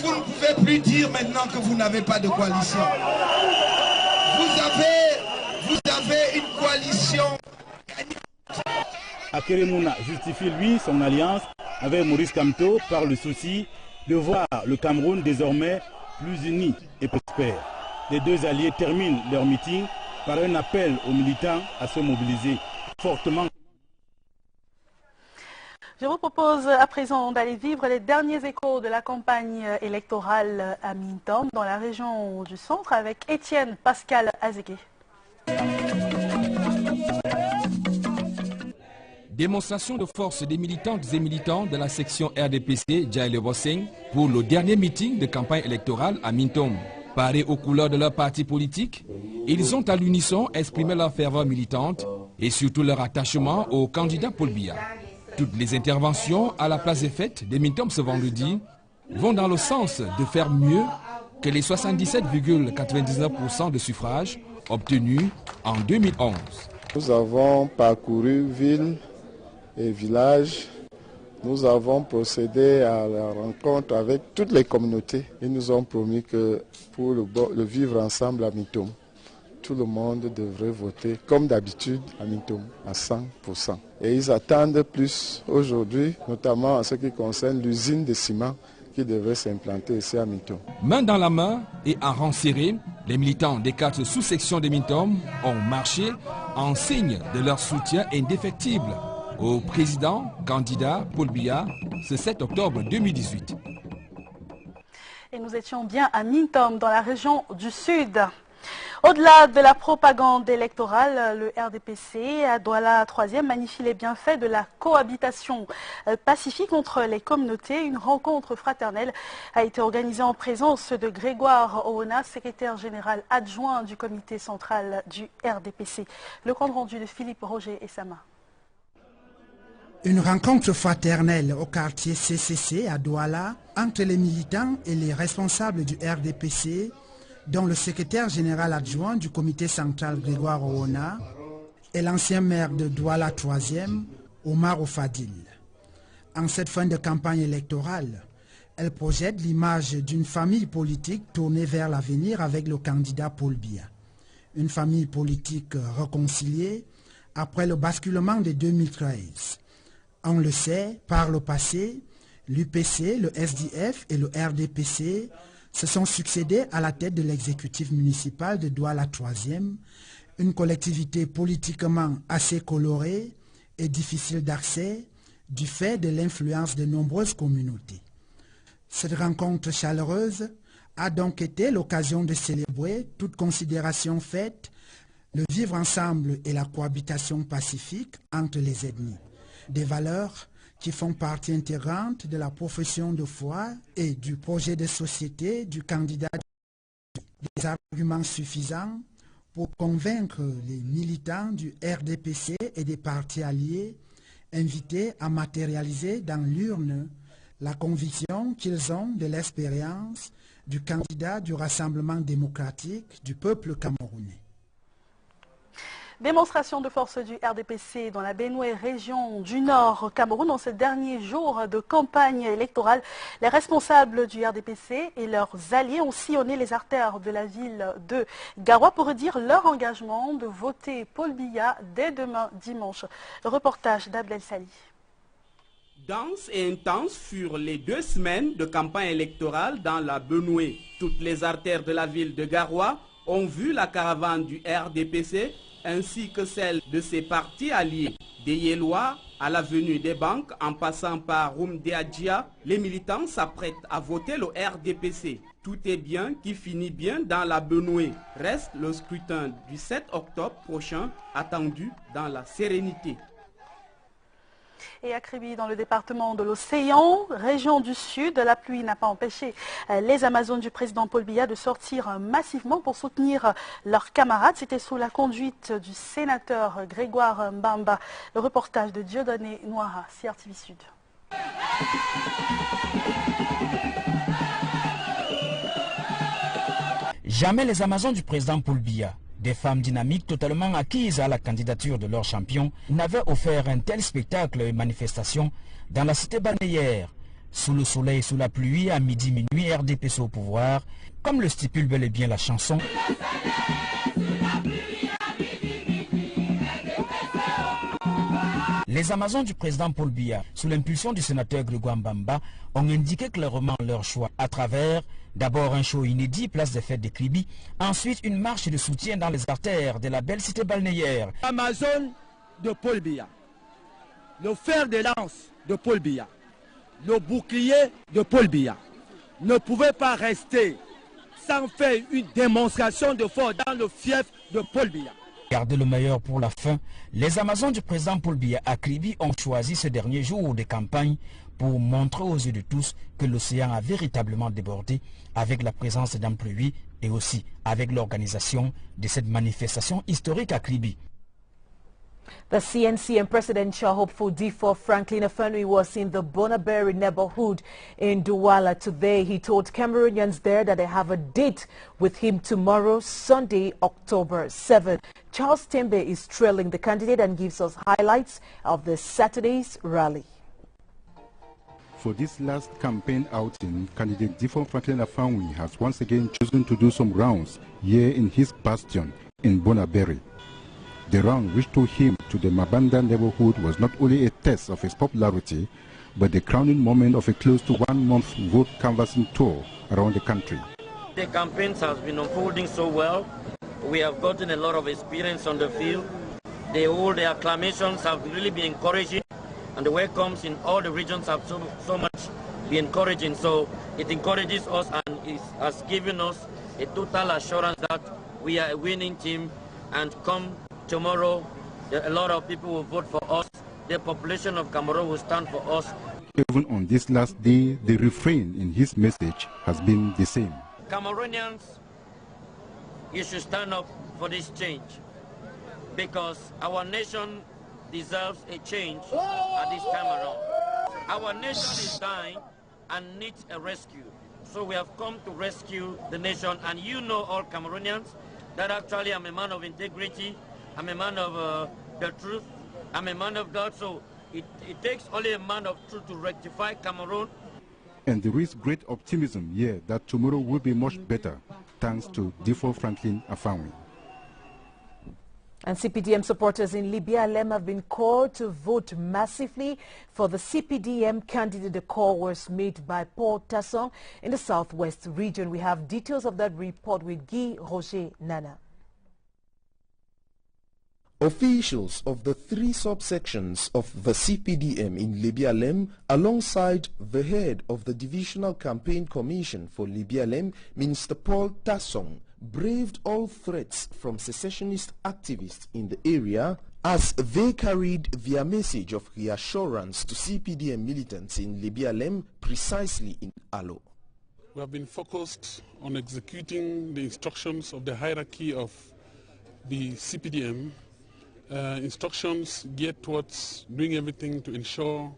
Vous ne pouvez plus dire maintenant que vous n'avez pas de coalition. Vous avez une coalition. Akeremouna justifie lui son alliance avec Maurice Kamto par le souci de voir le Cameroun désormais plus uni et prospère. Les deux alliés terminent leur meeting par un appel aux militants à se mobiliser fortement. Je vous propose à présent d'aller vivre les derniers échos de la campagne électorale à Mintom, dans la région du centre, avec Étienne Pascal Azégué. Démonstration de force des militantes et militants de la section RDPC Djaïle-Bossing pour le dernier meeting de campagne électorale à Mintom. Parés aux couleurs de leur parti politique, ils ont à l'unisson exprimé leur ferveur militante et surtout leur attachement au candidat Paul Biya. Toutes les interventions à la place des fêtes de Mintom ce vendredi vont dans le sens de faire mieux que les 77,99% de suffrages obtenus en 2011. Nous avons parcouru villes et villages. Nous avons procédé à la rencontre avec toutes les communautés. Ils nous ont promis que pour le vivre ensemble à Mintom, tout le monde devrait voter comme d'habitude à Mintom, à 100%. Et ils attendent plus aujourd'hui, notamment en ce qui concerne l'usine de ciment qui devrait s'implanter ici à Mintom. Main dans la main et en rang serré, les militants des 4 sous-sections de Mintom ont marché en signe de leur soutien indéfectible au président candidat Paul Biya ce 7 octobre 2018. Et nous étions bien à Mintom, dans la région du Sud. Au-delà de la propagande électorale, le RDPC à Douala 3e magnifie les bienfaits de la cohabitation pacifique entre les communautés. Une rencontre fraternelle a été organisée en présence de Grégoire Owona, secrétaire général adjoint du comité central du RDPC. Le compte rendu de Philippe Roger et Sama. Une rencontre fraternelle au quartier CCC à Douala entre les militants et les responsables du RDPC dont le secrétaire général adjoint du comité central Grégoire Owona et l'ancien maire de Douala 3e, Omar Ofadil. En cette fin de campagne électorale, elle projette l'image d'une famille politique tournée vers l'avenir avec le candidat Paul Biya. Une famille politique réconciliée après le basculement de 2013. On le sait, par le passé, l'UPC, le SDF et le RDPC se sont succédés à la tête de l'exécutif municipal de Douala 3e, une collectivité politiquement assez colorée et difficile d'accès du fait de l'influence de nombreuses communautés. Cette rencontre chaleureuse a donc été l'occasion de célébrer, toute considération faite, le vivre ensemble et la cohabitation pacifique entre les ethnies. Des valeurs qui font partie intégrante de la profession de foi et du projet de société du candidat. Des arguments suffisants pour convaincre les militants du RDPC et des partis alliés invités à matérialiser dans l'urne la conviction qu'ils ont de l'expérience du candidat du Rassemblement démocratique du peuple camerounais. Démonstration de force du RDPC dans la Benoué, région du Nord Cameroun. Dans ces derniers jours de campagne électorale, les responsables du RDPC et leurs alliés ont sillonné les artères de la ville de Garoua pour redire leur engagement de voter Paul Biya dès demain dimanche. Le reportage d'Abdel Sali. Dense et intense furent les 2 semaines de campagne électorale dans la Benoué. Toutes les artères de la ville de Garoua ont vu la caravane du RDPC ainsi que celle de ses partis alliés. Des Yélois à l'avenue des Banques en passant par Rumdeadjia, les militants s'apprêtent à voter le RDPC. Tout est bien qui finit bien dans la Benoué. Reste le scrutin du 7 octobre prochain, attendu dans la sérénité. Et à Kribi, dans le département de l'Océan, région du Sud, la pluie n'a pas empêché les Amazones du président Paul Biya de sortir massivement pour soutenir leurs camarades. C'était sous la conduite du sénateur Grégoire Mbamba. Le reportage de Dieudonné Noira, CRTV Sud. Jamais les Amazones du président Paul Biya, des femmes dynamiques totalement acquises à la candidature de leur champion, n'avaient offert un tel spectacle et manifestation dans la cité balnéaire. Sous le soleil et sous la pluie, à midi, minuit, RDPC au pouvoir, comme le stipule bel et bien la chanson. Les Amazones du président Paul Biya, sous l'impulsion du sénateur Grégoire Mbamba, ont indiqué clairement leur choix à travers d'abord un show inédit, place des fêtes de Kribi, ensuite une marche de soutien dans les artères de la belle cité balnéaire. Amazone de Paul Biya, le fer de lance de Paul Biya, le bouclier de Paul Biya ne pouvait pas rester sans faire une démonstration de force dans le fief de Paul Biya. Gardez le meilleur pour la fin, les Amazones du président Paul Biya à Kribi ont choisi ce dernier jour de campagne pour montrer aux yeux de tous que l'océan a véritablement débordé avec la présence d'un pluie et aussi avec l'organisation de cette manifestation historique à Kribi. The CNC and presidential hopeful D4 Franklin Afenwi was in the Bonaberry neighborhood in Douala today. He told Cameroonians there that they have a date with him tomorrow, Sunday, October 7. Charles Tembe is trailing the candidate and gives us highlights of the Saturday's rally. For this last campaign outing, candidate D4 Franklin Afenwi has once again chosen to do some rounds here in his bastion in Bonaberry. The round which took him to the Mabanda neighborhood was not only a test of his popularity, but the crowning moment of a close to 1 month vote canvassing tour around the country. The campaigns have been unfolding so well. We have gotten a lot of experience on the field. The acclamations have really been encouraging, and the welcomes in all the regions have so much been encouraging. So it encourages us and it has given us a total assurance that we are a winning team, and come tomorrow, a lot of people will vote for us. The population of Cameroon will stand for us. Even on this last day, the refrain in his message has been the same. Cameroonians, you should stand up for this change, because our nation deserves a change at this time around. Our nation is dying and needs a rescue. So we have come to rescue the nation, and you know, all Cameroonians, that actually I'm a man of integrity, I'm a man of the truth, I'm a man of God, so it takes only a man of truth to rectify Cameroon. And there is great optimism here that tomorrow will be much better, thanks to Difo Franklin Afangwi. And CPDM supporters in Libya Lem have been called to vote massively for the CPDM candidate. The call was made by Paul Tasson in the southwest region. We have details of that report with Guy Roger Nana. Officials of the three subsections of the CPDM in Libya Lem, alongside the head of the Divisional Campaign Commission for Libya Lem, Minister Paul Tasson, braved all threats from secessionist activists in the area as they carried their message of reassurance to CPDM militants in Libya Lem, precisely in Alo. We have been focused on executing the instructions of the hierarchy of the CPDM, instructions geared towards doing everything to ensure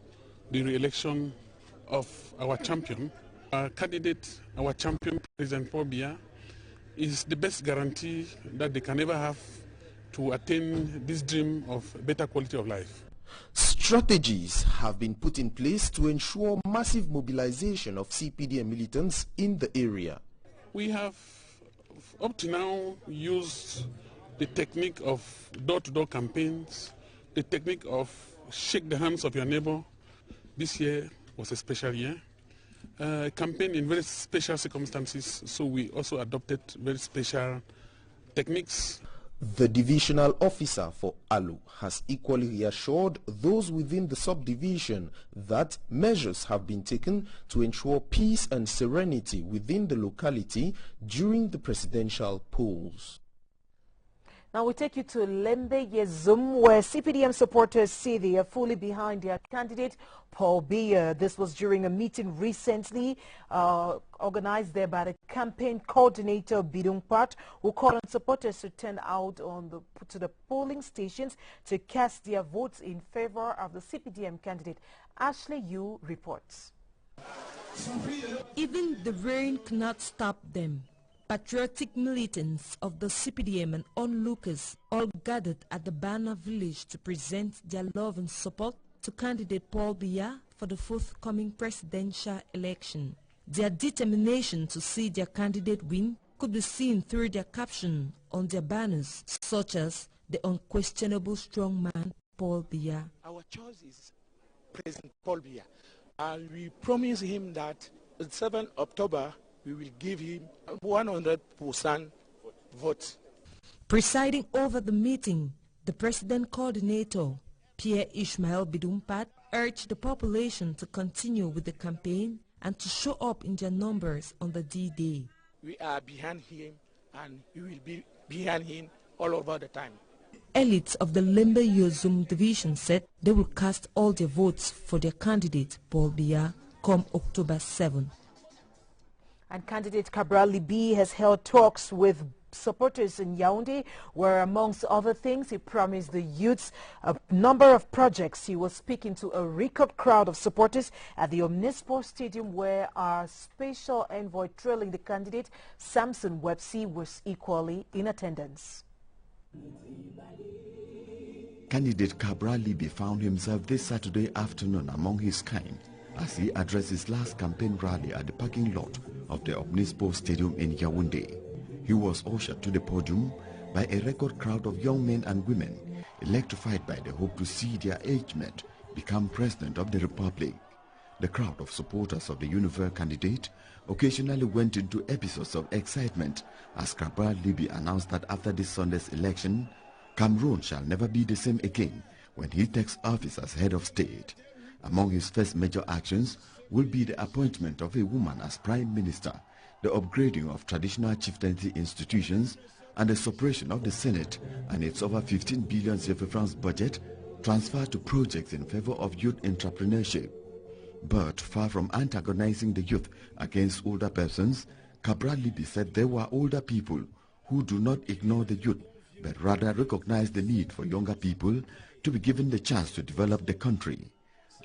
the re-election of our champion. Our candidate, our champion, President Paul Biya, is the best guarantee that they can ever have to attain this dream of better quality of life. Strategies have been put in place to ensure massive mobilization of CPDM militants in the area. We have up to now used the technique of door-to-door campaigns, the technique of shake the hands of your neighbor. This year was a special year. Campaign in very special circumstances, so we also adopted very special techniques. The divisional officer for Alu has equally reassured those within the subdivision that measures have been taken to ensure peace and serenity within the locality during the presidential polls. Now we take you to Lembe Yezum, where CPDM supporters say they are fully behind their candidate, Paul Biya. This was during a meeting recently organized there by the campaign coordinator, Bidung Pat, who called on supporters to turn out to the polling stations to cast their votes in favor of the CPDM candidate. Ashley Yu reports. Even the rain cannot stop them. Patriotic militants of the CPDM and onlookers all gathered at the Bana village to present their love and support to candidate Paul Biya for the forthcoming presidential election. Their determination to see their candidate win could be seen through their caption on their banners, such as the unquestionable strongman Paul Biya. Our choice is President Paul Biya, and we promise him that on 7th October we will give him 100% vote. Presiding over the meeting, the president coordinator, Pierre Ishmael Bidumpat, urged the population to continue with the campaign and to show up in their numbers on the D-Day. We are behind him and we will be behind him all over the time. Elites of the Lembe Yozum division said they will cast all their votes for their candidate, Paul Biya, come October 7. And candidate Cabral Libi has held talks with supporters in Yaoundé, where amongst other things he promised the youths a number of projects. He was speaking to a record crowd of supporters at the Omnisport Stadium, where our special envoy trailing the candidate, Samson Websey, was equally in attendance. Candidate Cabral Libi found himself this Saturday afternoon among his kind as he addressed his last campaign rally at the parking lot of the Omnisport Stadium in Yaoundé. He was ushered to the podium by a record crowd of young men and women, electrified by the hope to see their age mate become President of the Republic. The crowd of supporters of the Univers candidate occasionally went into episodes of excitement as Cabral Libi announced that after this Sunday's election, Cameroon shall never be the same again when he takes office as head of state. Among his first major actions will be the appointment of a woman as Prime Minister, the upgrading of traditional chieftaincy institutions, and the suppression of the Senate and its over 15 billion CFA budget transferred to projects in favor of youth entrepreneurship. But far from antagonizing the youth against older persons, Cabral Libi said there were older people who do not ignore the youth, but rather recognize the need for younger people to be given the chance to develop the country.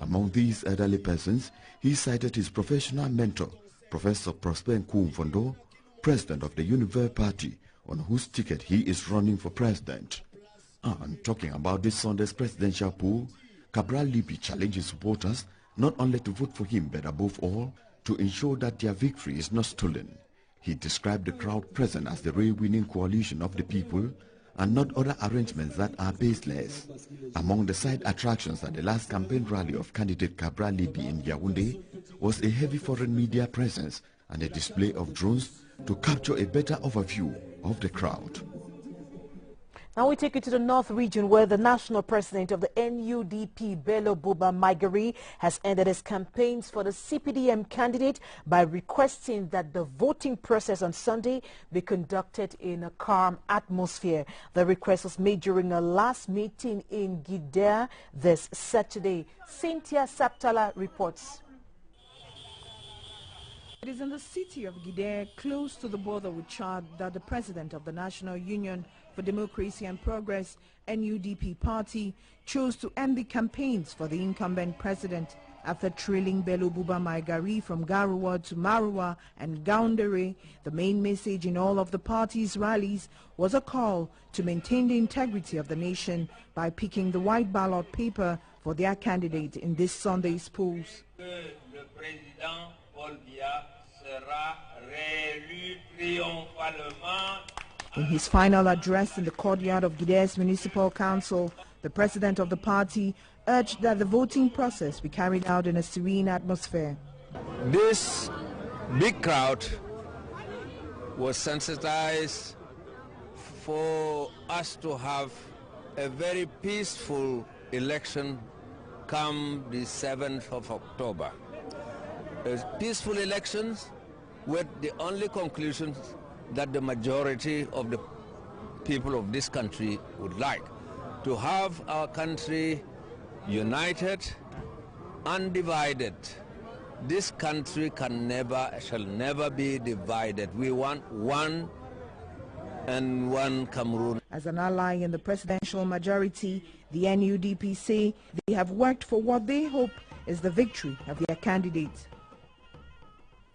Among these elderly persons, he cited his professional mentor, Professor Prosper Nkumfondo, president of the Univer Party, on whose ticket he is running for president. And talking about this Sunday's presidential poll, Cabral Libby challenges supporters not only to vote for him, but above all, to ensure that their victory is not stolen. He described the crowd present as the real winning coalition of the people and not other arrangements that are baseless. Among the side attractions at the last campaign rally of candidate Cabral Libby in Yaoundé was a heavy foreign media presence and a display of drones to capture a better overview of the crowd. Now we take you to the North region, where the national president of the NUDP, Bello Buba Maigari, has ended his campaigns for the CPDM candidate by requesting that the voting process on Sunday be conducted in a calm atmosphere. The request was made during a last meeting in Gidea this Saturday. Cynthia Saptala reports. It is in the city of Gidea, close to the border with Chad, that the president of the National Union for Democracy and Progress, NUDP party, chose to end the campaigns for the incumbent president after trailing Bello Buba Maigari from Garoua to Maroua and Gaoundéré. The main message in all of the party's rallies was a call to maintain the integrity of the nation by picking the white ballot paper for their candidate in this Sunday's polls. Le président Paul Biya sera réélu triomphalement. In his final address in the courtyard of Gidea's Municipal Council, the president of the party urged that the voting process be carried out in a serene atmosphere. This big crowd was sensitized for us to have a very peaceful election come the 7th of October. Peaceful elections with the only conclusions that the majority of the people of this country would like, to have our country united, undivided. This country shall never be divided. We want one and one Cameroon. As an ally in the presidential majority, the NUDP say they have worked for what they hope is the victory of their candidate.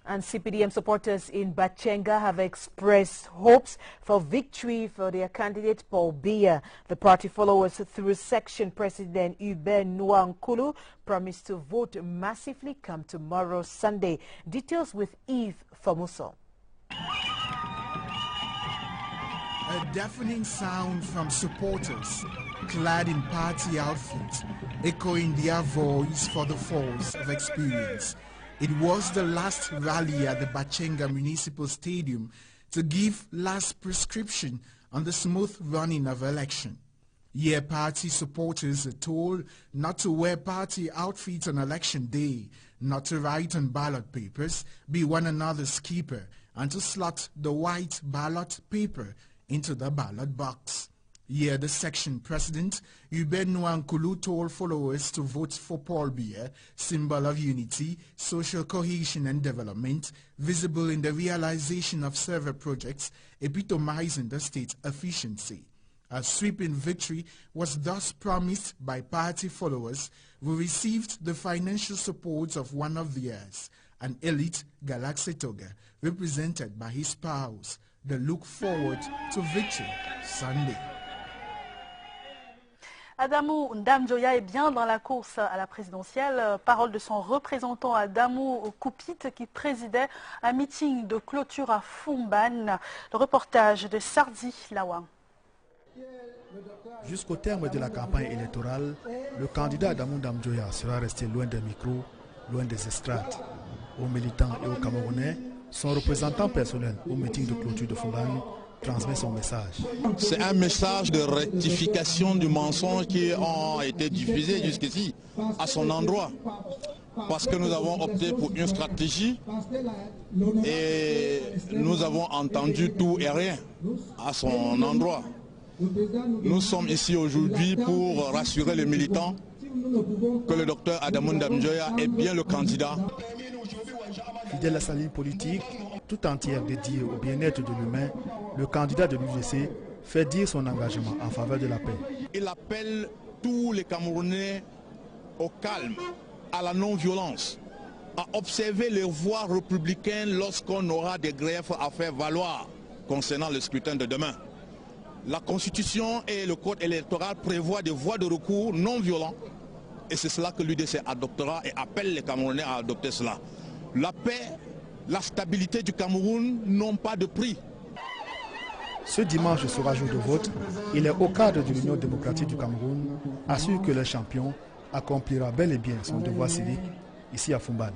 And CPDM supporters in Bachenga have expressed hopes for victory for their candidate Paul Biya. The party followers, through section president Hubert Nwankulu, promised to vote massively come tomorrow Sunday. Details with Eve Famuso. A deafening sound from supporters clad in party outfits, echoing their voice for the force of experience. It was the last rally at the Bachenga Municipal Stadium to give last prescription on the smooth running of election. Here, party supporters are told not to wear party outfits on election day, not to write on ballot papers, be one another's keeper, and to slot the white ballot paper into the ballot box. Here, the section president, Hubert Nwankulu, told followers to vote for Paul Biya, symbol of unity, social cohesion and development, visible in the realization of several projects, epitomizing the state's efficiency. A sweeping victory was thus promised by party followers who received the financial support of one of theirs, an elite Galaxy Toga, represented by his spouse. They look forward to victory Sunday. Adamou Ndamjoya est bien dans la course à la présidentielle. Parole de son représentant Adamou Koupit qui présidait un meeting de clôture à Fumban. Le reportage de Sardi Lawan. Jusqu'au terme de la campagne électorale, le candidat Adamou Ndamjoya sera resté loin des micros, loin des estrades. Aux militants et aux Camerounais, son représentant personnel au meeting de clôture de Fumban transmet son message. C'est un message de rectification du mensonge qui ont été diffusés jusqu'ici à son endroit. Parce que nous avons opté pour une stratégie et nous avons entendu tout et rien à son endroit. Nous sommes ici aujourd'hui pour rassurer les militants que le docteur Adamou Ndamjoya est bien le candidat. Fidèle à sa ligne politique, tout entière dédiée au bien-être de l'humain, le candidat de l'UDC fait dire son engagement en faveur de la paix. Il appelle tous les Camerounais au calme, à la non-violence. à observer les voies républicaines lorsqu'on aura des griefs à faire valoir concernant le scrutin de demain. La Constitution et le Code électoral prévoient des voies de recours non violents et c'est cela que l'UDC adoptera et appelle les Camerounais à adopter cela. La paix, la stabilité du Cameroun n'ont pas de prix. Ce dimanche sera jour de vote et les hauts cadres de l'Union démocratique du Cameroun assurent que le champion accomplira bel et bien son devoir civique ici à Fumbane.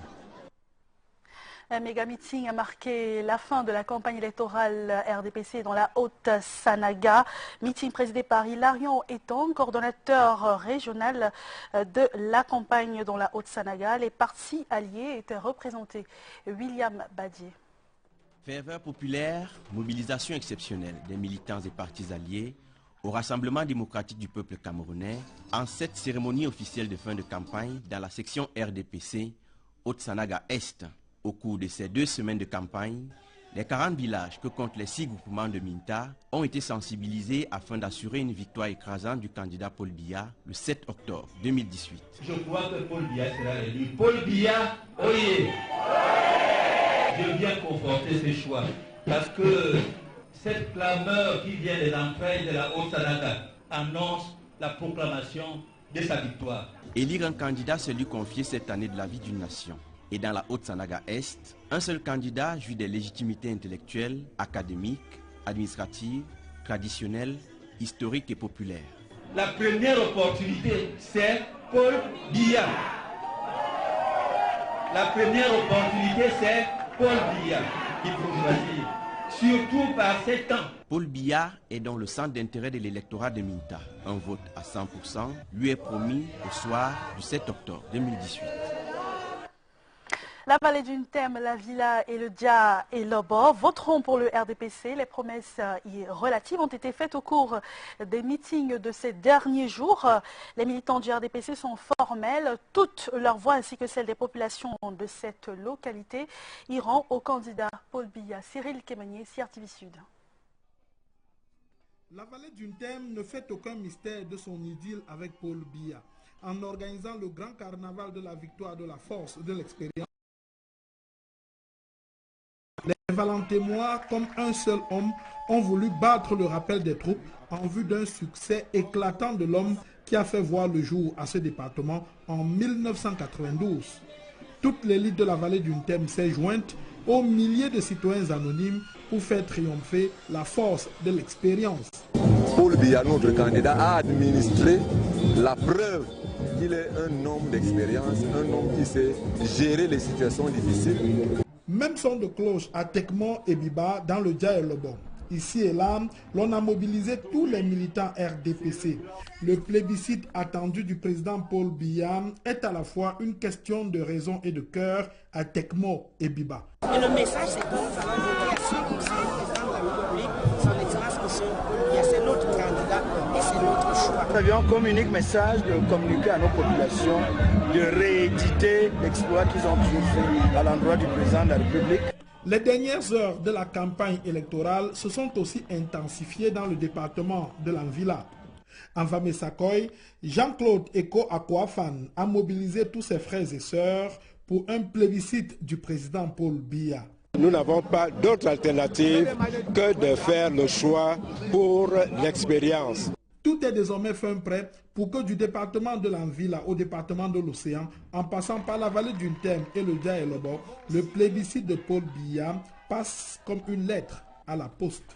Un méga meeting a marqué la fin de la campagne électorale RDPC dans la Haute-Sanaga. Meeting présidé par Hilarion Etong, coordonnateur régional de la campagne dans la Haute-Sanaga. Les partis alliés étaient représentés. William Badier. Ferveur populaire, mobilisation exceptionnelle des militants et partis alliés au Rassemblement démocratique du peuple camerounais en cette cérémonie officielle de fin de campagne dans la section RDPC Haute-Sanaga Est. Au cours de ces 2 semaines de campagne, les 40 villages que comptent les 6 groupements de Minta ont été sensibilisés afin d'assurer une victoire écrasante du candidat Paul Biya le 7 octobre 2018. Je crois que Paul Biya sera élu. Paul Biya, oyez! Je viens conforter ces choix parce que cette clameur qui vient des entrailles de la Haute-Sanaga annonce la proclamation de sa victoire. Élire un candidat, c'est lui confier cette année de la vie d'une nation. Et dans la Haute-Sanaga Est, un seul candidat jouit des légitimités intellectuelles, académiques, administratives, traditionnelles, historiques et populaires. La première opportunité, c'est Paul Biya. La première opportunité, c'est Paul Biya qu'il faut choisir, surtout par ces temps. Paul Biya est dans le centre d'intérêt de l'électorat de Minta. Un vote à 100% lui est promis au soir du 7 octobre 2018. La vallée d'une Thème, la Villa et le Dia et l'Obo voteront pour le RDPC. Les promesses relatives ont été faites au cours des meetings de ces derniers jours. Les militants du RDPC sont formels. Toutes leurs voix ainsi que celles des populations de cette localité iront au candidat Paul Biya. Cyril Kémanier, CRTV Sud. La vallée d'une Thème ne fait aucun mystère de son idylle avec Paul Biya. En organisant le grand carnaval de la victoire de la force de l'expérience, les Valentémois, comme un seul homme, ont voulu battre le rappel des troupes en vue d'un succès éclatant de l'homme qui a fait voir le jour à ce département en 1992. Toute l'élite de la vallée d'une Thème s'est jointe aux milliers de citoyens anonymes pour faire triompher la force de l'expérience. Paul Biya, notre candidat, a administré la preuve qu'il est un homme d'expérience, un homme qui sait gérer les situations difficiles. Même son de cloche à Tekmo et Biba dans le Dia et Lobo. Ici et là, l'on a mobilisé tous les militants RDPC. Le plébiscite attendu du président Paul Biya est à la fois une question de raison et de cœur à Tekmo et Biba. Et le message, c'est que nous allons voter à 100% le président de la République, son excellence M. Paul Biya. C'est notre candidat et c'est notre choix. Nous avions comme unique message de communiquer à nos populations, de rééditer l'exploit qu'ils ont toujours fait à l'endroit du président de la République. Les dernières heures de la campagne électorale se sont aussi intensifiées dans le département de l'Anvila. En Famé-Sakoy, Jean-Claude Eko Akwafan a mobilisé tous ses frères et sœurs pour un plébiscite du président Paul Biya. Nous n'avons pas d'autre alternative que de faire le choix pour l'expérience. Tout est désormais fin prêt pour que du département de l'Anvila au département de l'Océan, en passant par la vallée d'une Thème et le Dia et Lobo, le plébiscite de Paul Biya passe comme une lettre à la poste.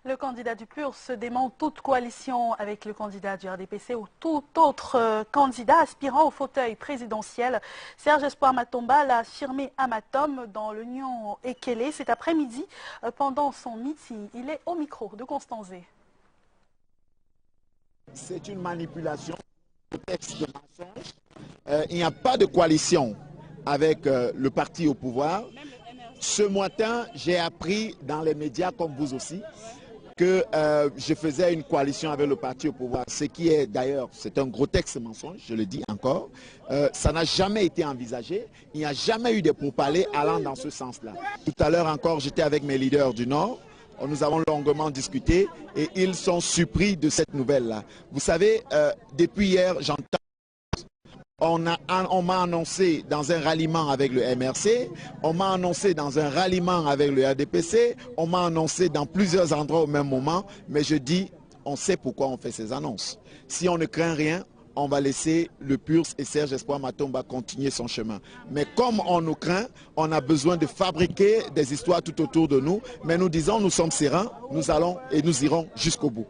Le candidat du PUR se dément toute coalition avec le candidat du RDPC ou tout autre candidat aspirant au fauteuil présidentiel. Serge Espoir Matomba l'a affirmé à Matom dans l'Union Ekele cet après-midi pendant son meeting. Il est au micro de Constanzé. C'est une manipulation, un texte de mensonge. Il n'y a pas de coalition avec le parti au pouvoir. Ce matin, j'ai appris dans les médias, comme vous aussi, que je faisais une coalition avec le parti au pouvoir. Ce qui est d'ailleurs, c'est un gros texte mensonge, je le dis encore. Ça n'a jamais été envisagé. Il n'y a jamais eu de pourparlers allant dans ce sens-là. Tout à l'heure encore, j'étais avec mes leaders du Nord. Nous avons longuement discuté et ils sont surpris de cette nouvelle-là. Vous savez, depuis hier, j'entends On m'a annoncé dans un ralliement avec le MRC, on m'a annoncé dans un ralliement avec le RDPC, on m'a annoncé dans plusieurs endroits au même moment, mais je dis, on sait pourquoi on fait ces annonces. Si on ne craint rien, on va laisser le PURS et Serge Espoir Matomba continuer son chemin. Mais comme on nous craint, on a besoin de fabriquer des histoires tout autour de nous, mais nous disons, nous sommes sereins, nous allons et nous irons jusqu'au bout.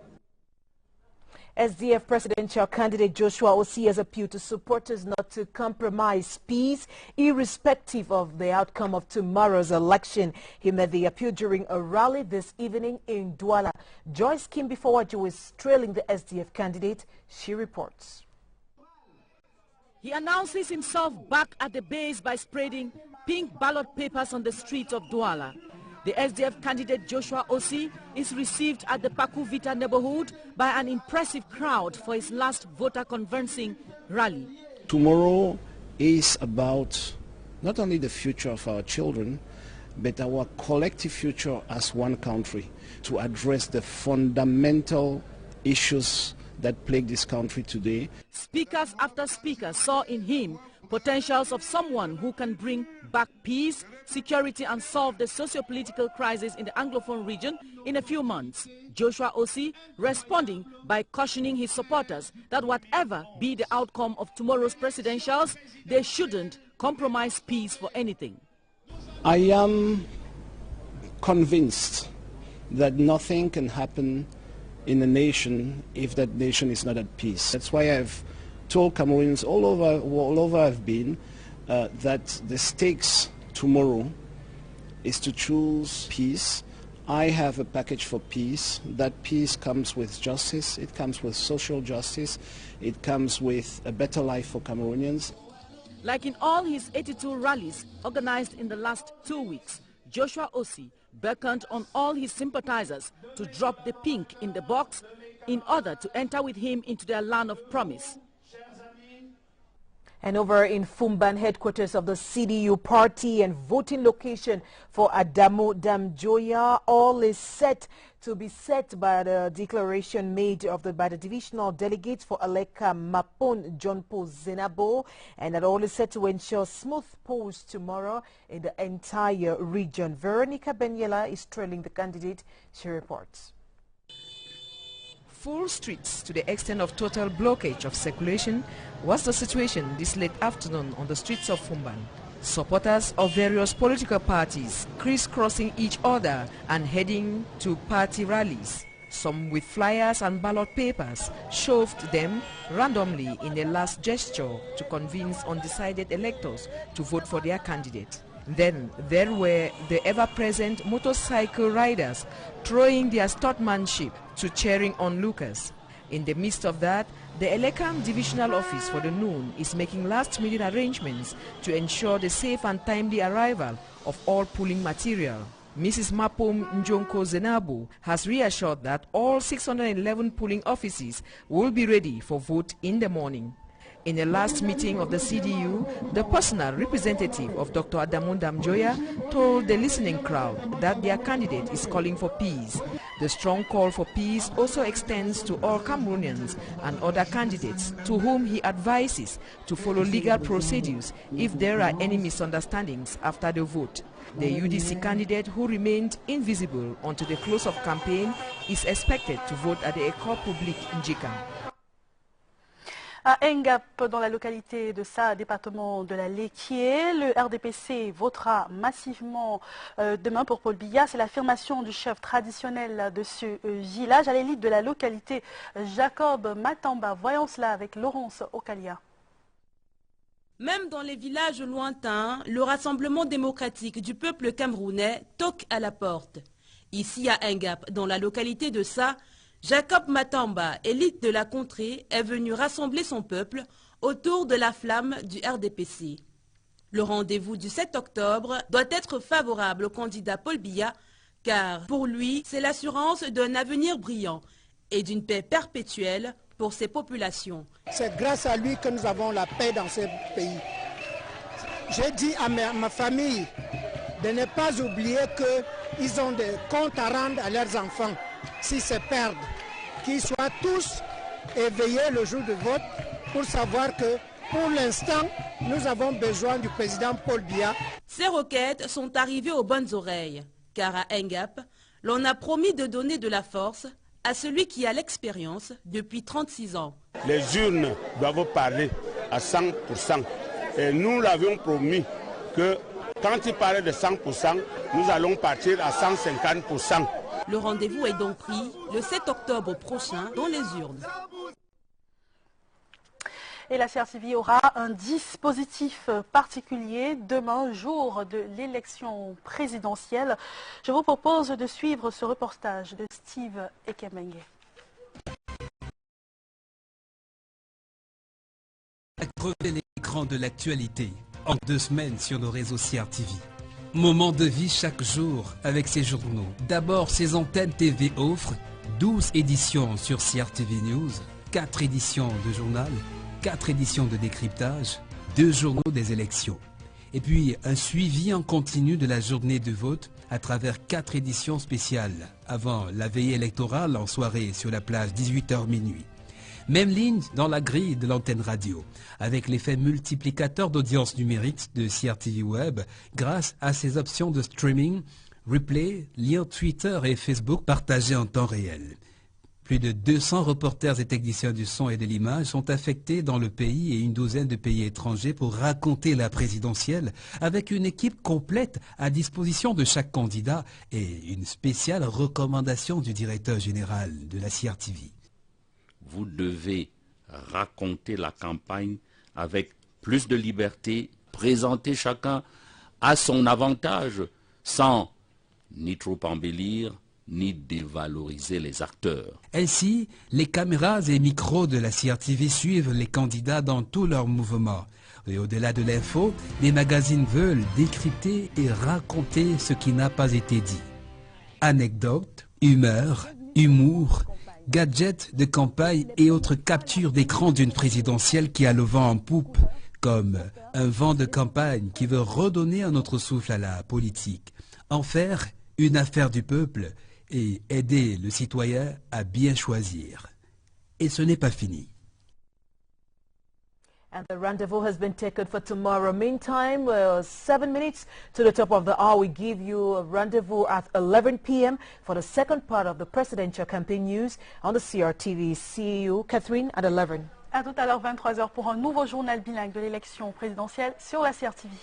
SDF presidential candidate Joshua Osei has appealed to supporters not to compromise peace, irrespective of the outcome of tomorrow's election. He made the appeal during a rally this evening in Douala. Joyce Kimbifowajo is trailing the SDF candidate. She reports. He announces himself back at the base by spreading pink ballot papers on the streets of Douala. The SDF candidate Joshua Osei is received at the Paku Vita neighborhood by an impressive crowd for his last voter convincing rally. Tomorrow is about not only the future of our children, but our collective future as one country, to address the fundamental issues that plague this country today. Speakers after speaker saw in him potentials of someone who can bring back peace, security and solve the socio-political crisis in the Anglophone region in a few months. Joshua Osei responding by cautioning his supporters that whatever be the outcome of tomorrow's presidentials, they shouldn't compromise peace for anything. I am convinced that nothing can happen in a nation if that nation is not at peace. That's why I've told Cameroonians all over I've been that the stakes tomorrow is to choose peace. I have a package for peace. That peace comes with justice, it comes with social justice, it comes with a better life for Cameroonians. Like in all his 82 rallies organized in the last 2 weeks, Joshua Osei beckoned on all his sympathizers to drop the pink in the box in order to enter with him into their land of promise. And over in Fumban, headquarters of the CDU party and voting location for Adamu Damjoya, all is set to be set by the declaration made by the divisional delegates for Aleka Mapon John Paul Zenabo, and that all is set to ensure smooth polls tomorrow in the entire region. Veronica Benyela is trailing the candidate. She reports. Full streets to the extent of total blockage of circulation was the situation this late afternoon on the streets of Fumban. Supporters of various political parties crisscrossing each other and heading to party rallies. Some with flyers and ballot papers shoved them randomly in a last gesture to convince undecided electors to vote for their candidate. Then there were the ever-present motorcycle riders throwing their stuntmanship to cheering onlookers. In the midst of that, the Elekam Divisional Office for the Noon is making last-minute arrangements to ensure the safe and timely arrival of all polling material. Mrs. Mapom Njonko Zenabo has reassured that all 611 polling offices will be ready for vote in the morning. In a last meeting of the CDU, the personal representative of Dr. Adamu Damjoya told the listening crowd that their candidate is calling for peace. The strong call for peace also extends to all Cameroonians and other candidates to whom he advises to follow legal procedures if there are any misunderstandings after the vote. The UDC candidate, who remained invisible until the close of campaign, is expected to vote at the École publique Njika. À Engap, dans la localité de Sa, département de la Léquier, le RDPC votera massivement demain pour Paul Biya. C'est l'affirmation du chef traditionnel de ce village à l'élite de la localité, Jacob Matamba. Voyons cela avec Laurence Okalia. Même dans les villages lointains, le Rassemblement démocratique du peuple camerounais toque à la porte. Ici à Engap, dans la localité de Sa, Jacob Matamba, élite de la contrée, est venu rassembler son peuple autour de la flamme du RDPC. Le rendez-vous du 7 octobre doit être favorable au candidat Paul Biya, car pour lui, c'est l'assurance d'un avenir brillant et d'une paix perpétuelle pour ses populations. C'est grâce à lui que nous avons la paix dans ce pays. J'ai dit à ma famille de ne pas oublier qu'ils ont des comptes à rendre à leurs enfants. S'ils se perdent, qu'ils soient tous éveillés le jour du vote pour savoir que Pour l'instant, nous avons besoin du président Paul Biya. Ces requêtes sont arrivées aux bonnes oreilles, car à Ngap, l'on a promis de donner de la force à celui qui a l'expérience depuis 36 ans. Les urnes doivent parler à 100%. Et nous l'avions promis que quand il parlait de 100%, nous allons partir à 150%. Le rendez-vous est donc pris le 7 octobre prochain dans les urnes. Et la CRTV aura un dispositif particulier demain, jour de l'élection présidentielle. Je vous propose de suivre ce reportage de Steve Ekemenge. Crever l'écran de l'actualité en 2 semaines sur nos réseaux CRTV. Moment de vie chaque jour avec ces journaux. D'abord, ces antennes TV offrent 12 éditions sur CRTV News, 4 éditions de journal, 4 éditions de décryptage, 2 journaux des élections. Et puis un suivi en continu de la journée de vote à travers 4 éditions spéciales avant la veillée électorale en soirée sur la plage 18h minuit. Même ligne dans la grille de l'antenne radio, avec l'effet multiplicateur d'audience numérique de CRTV Web grâce à ses options de streaming, replay, liens Twitter et Facebook partagés en temps réel. Plus de 200 reporters et techniciens du son et de l'image sont affectés dans le pays et une douzaine de pays étrangers pour raconter la présidentielle avec une équipe complète à disposition de chaque candidat et une spéciale recommandation du directeur général de la CRTV. Vous devez raconter la campagne avec plus de liberté, présenter chacun à son avantage sans ni trop embellir, ni dévaloriser les acteurs. Ainsi, les caméras et micros de la CRTV suivent les candidats dans tous leurs mouvements. Et au-delà de l'info, les magazines veulent décrypter et raconter ce qui n'a pas été dit. Anecdotes, humeur, humour, gadgets de campagne et autres captures d'écran d'une présidentielle qui a le vent en poupe, comme un vent de campagne qui veut redonner un autre souffle à la politique, en faire une affaire du peuple et aider le citoyen à bien choisir. Et ce n'est pas fini. And the rendezvous has been taken for tomorrow. Meantime, 7 minutes to the top of the hour, we give you a rendezvous at 11 p.m. for the second part of the presidential campaign news on the CRTV. See you, Catherine, at 11. À tout à l'heure, 23h, pour un nouveau journal bilingue de l'élection présidentielle sur la CRTV.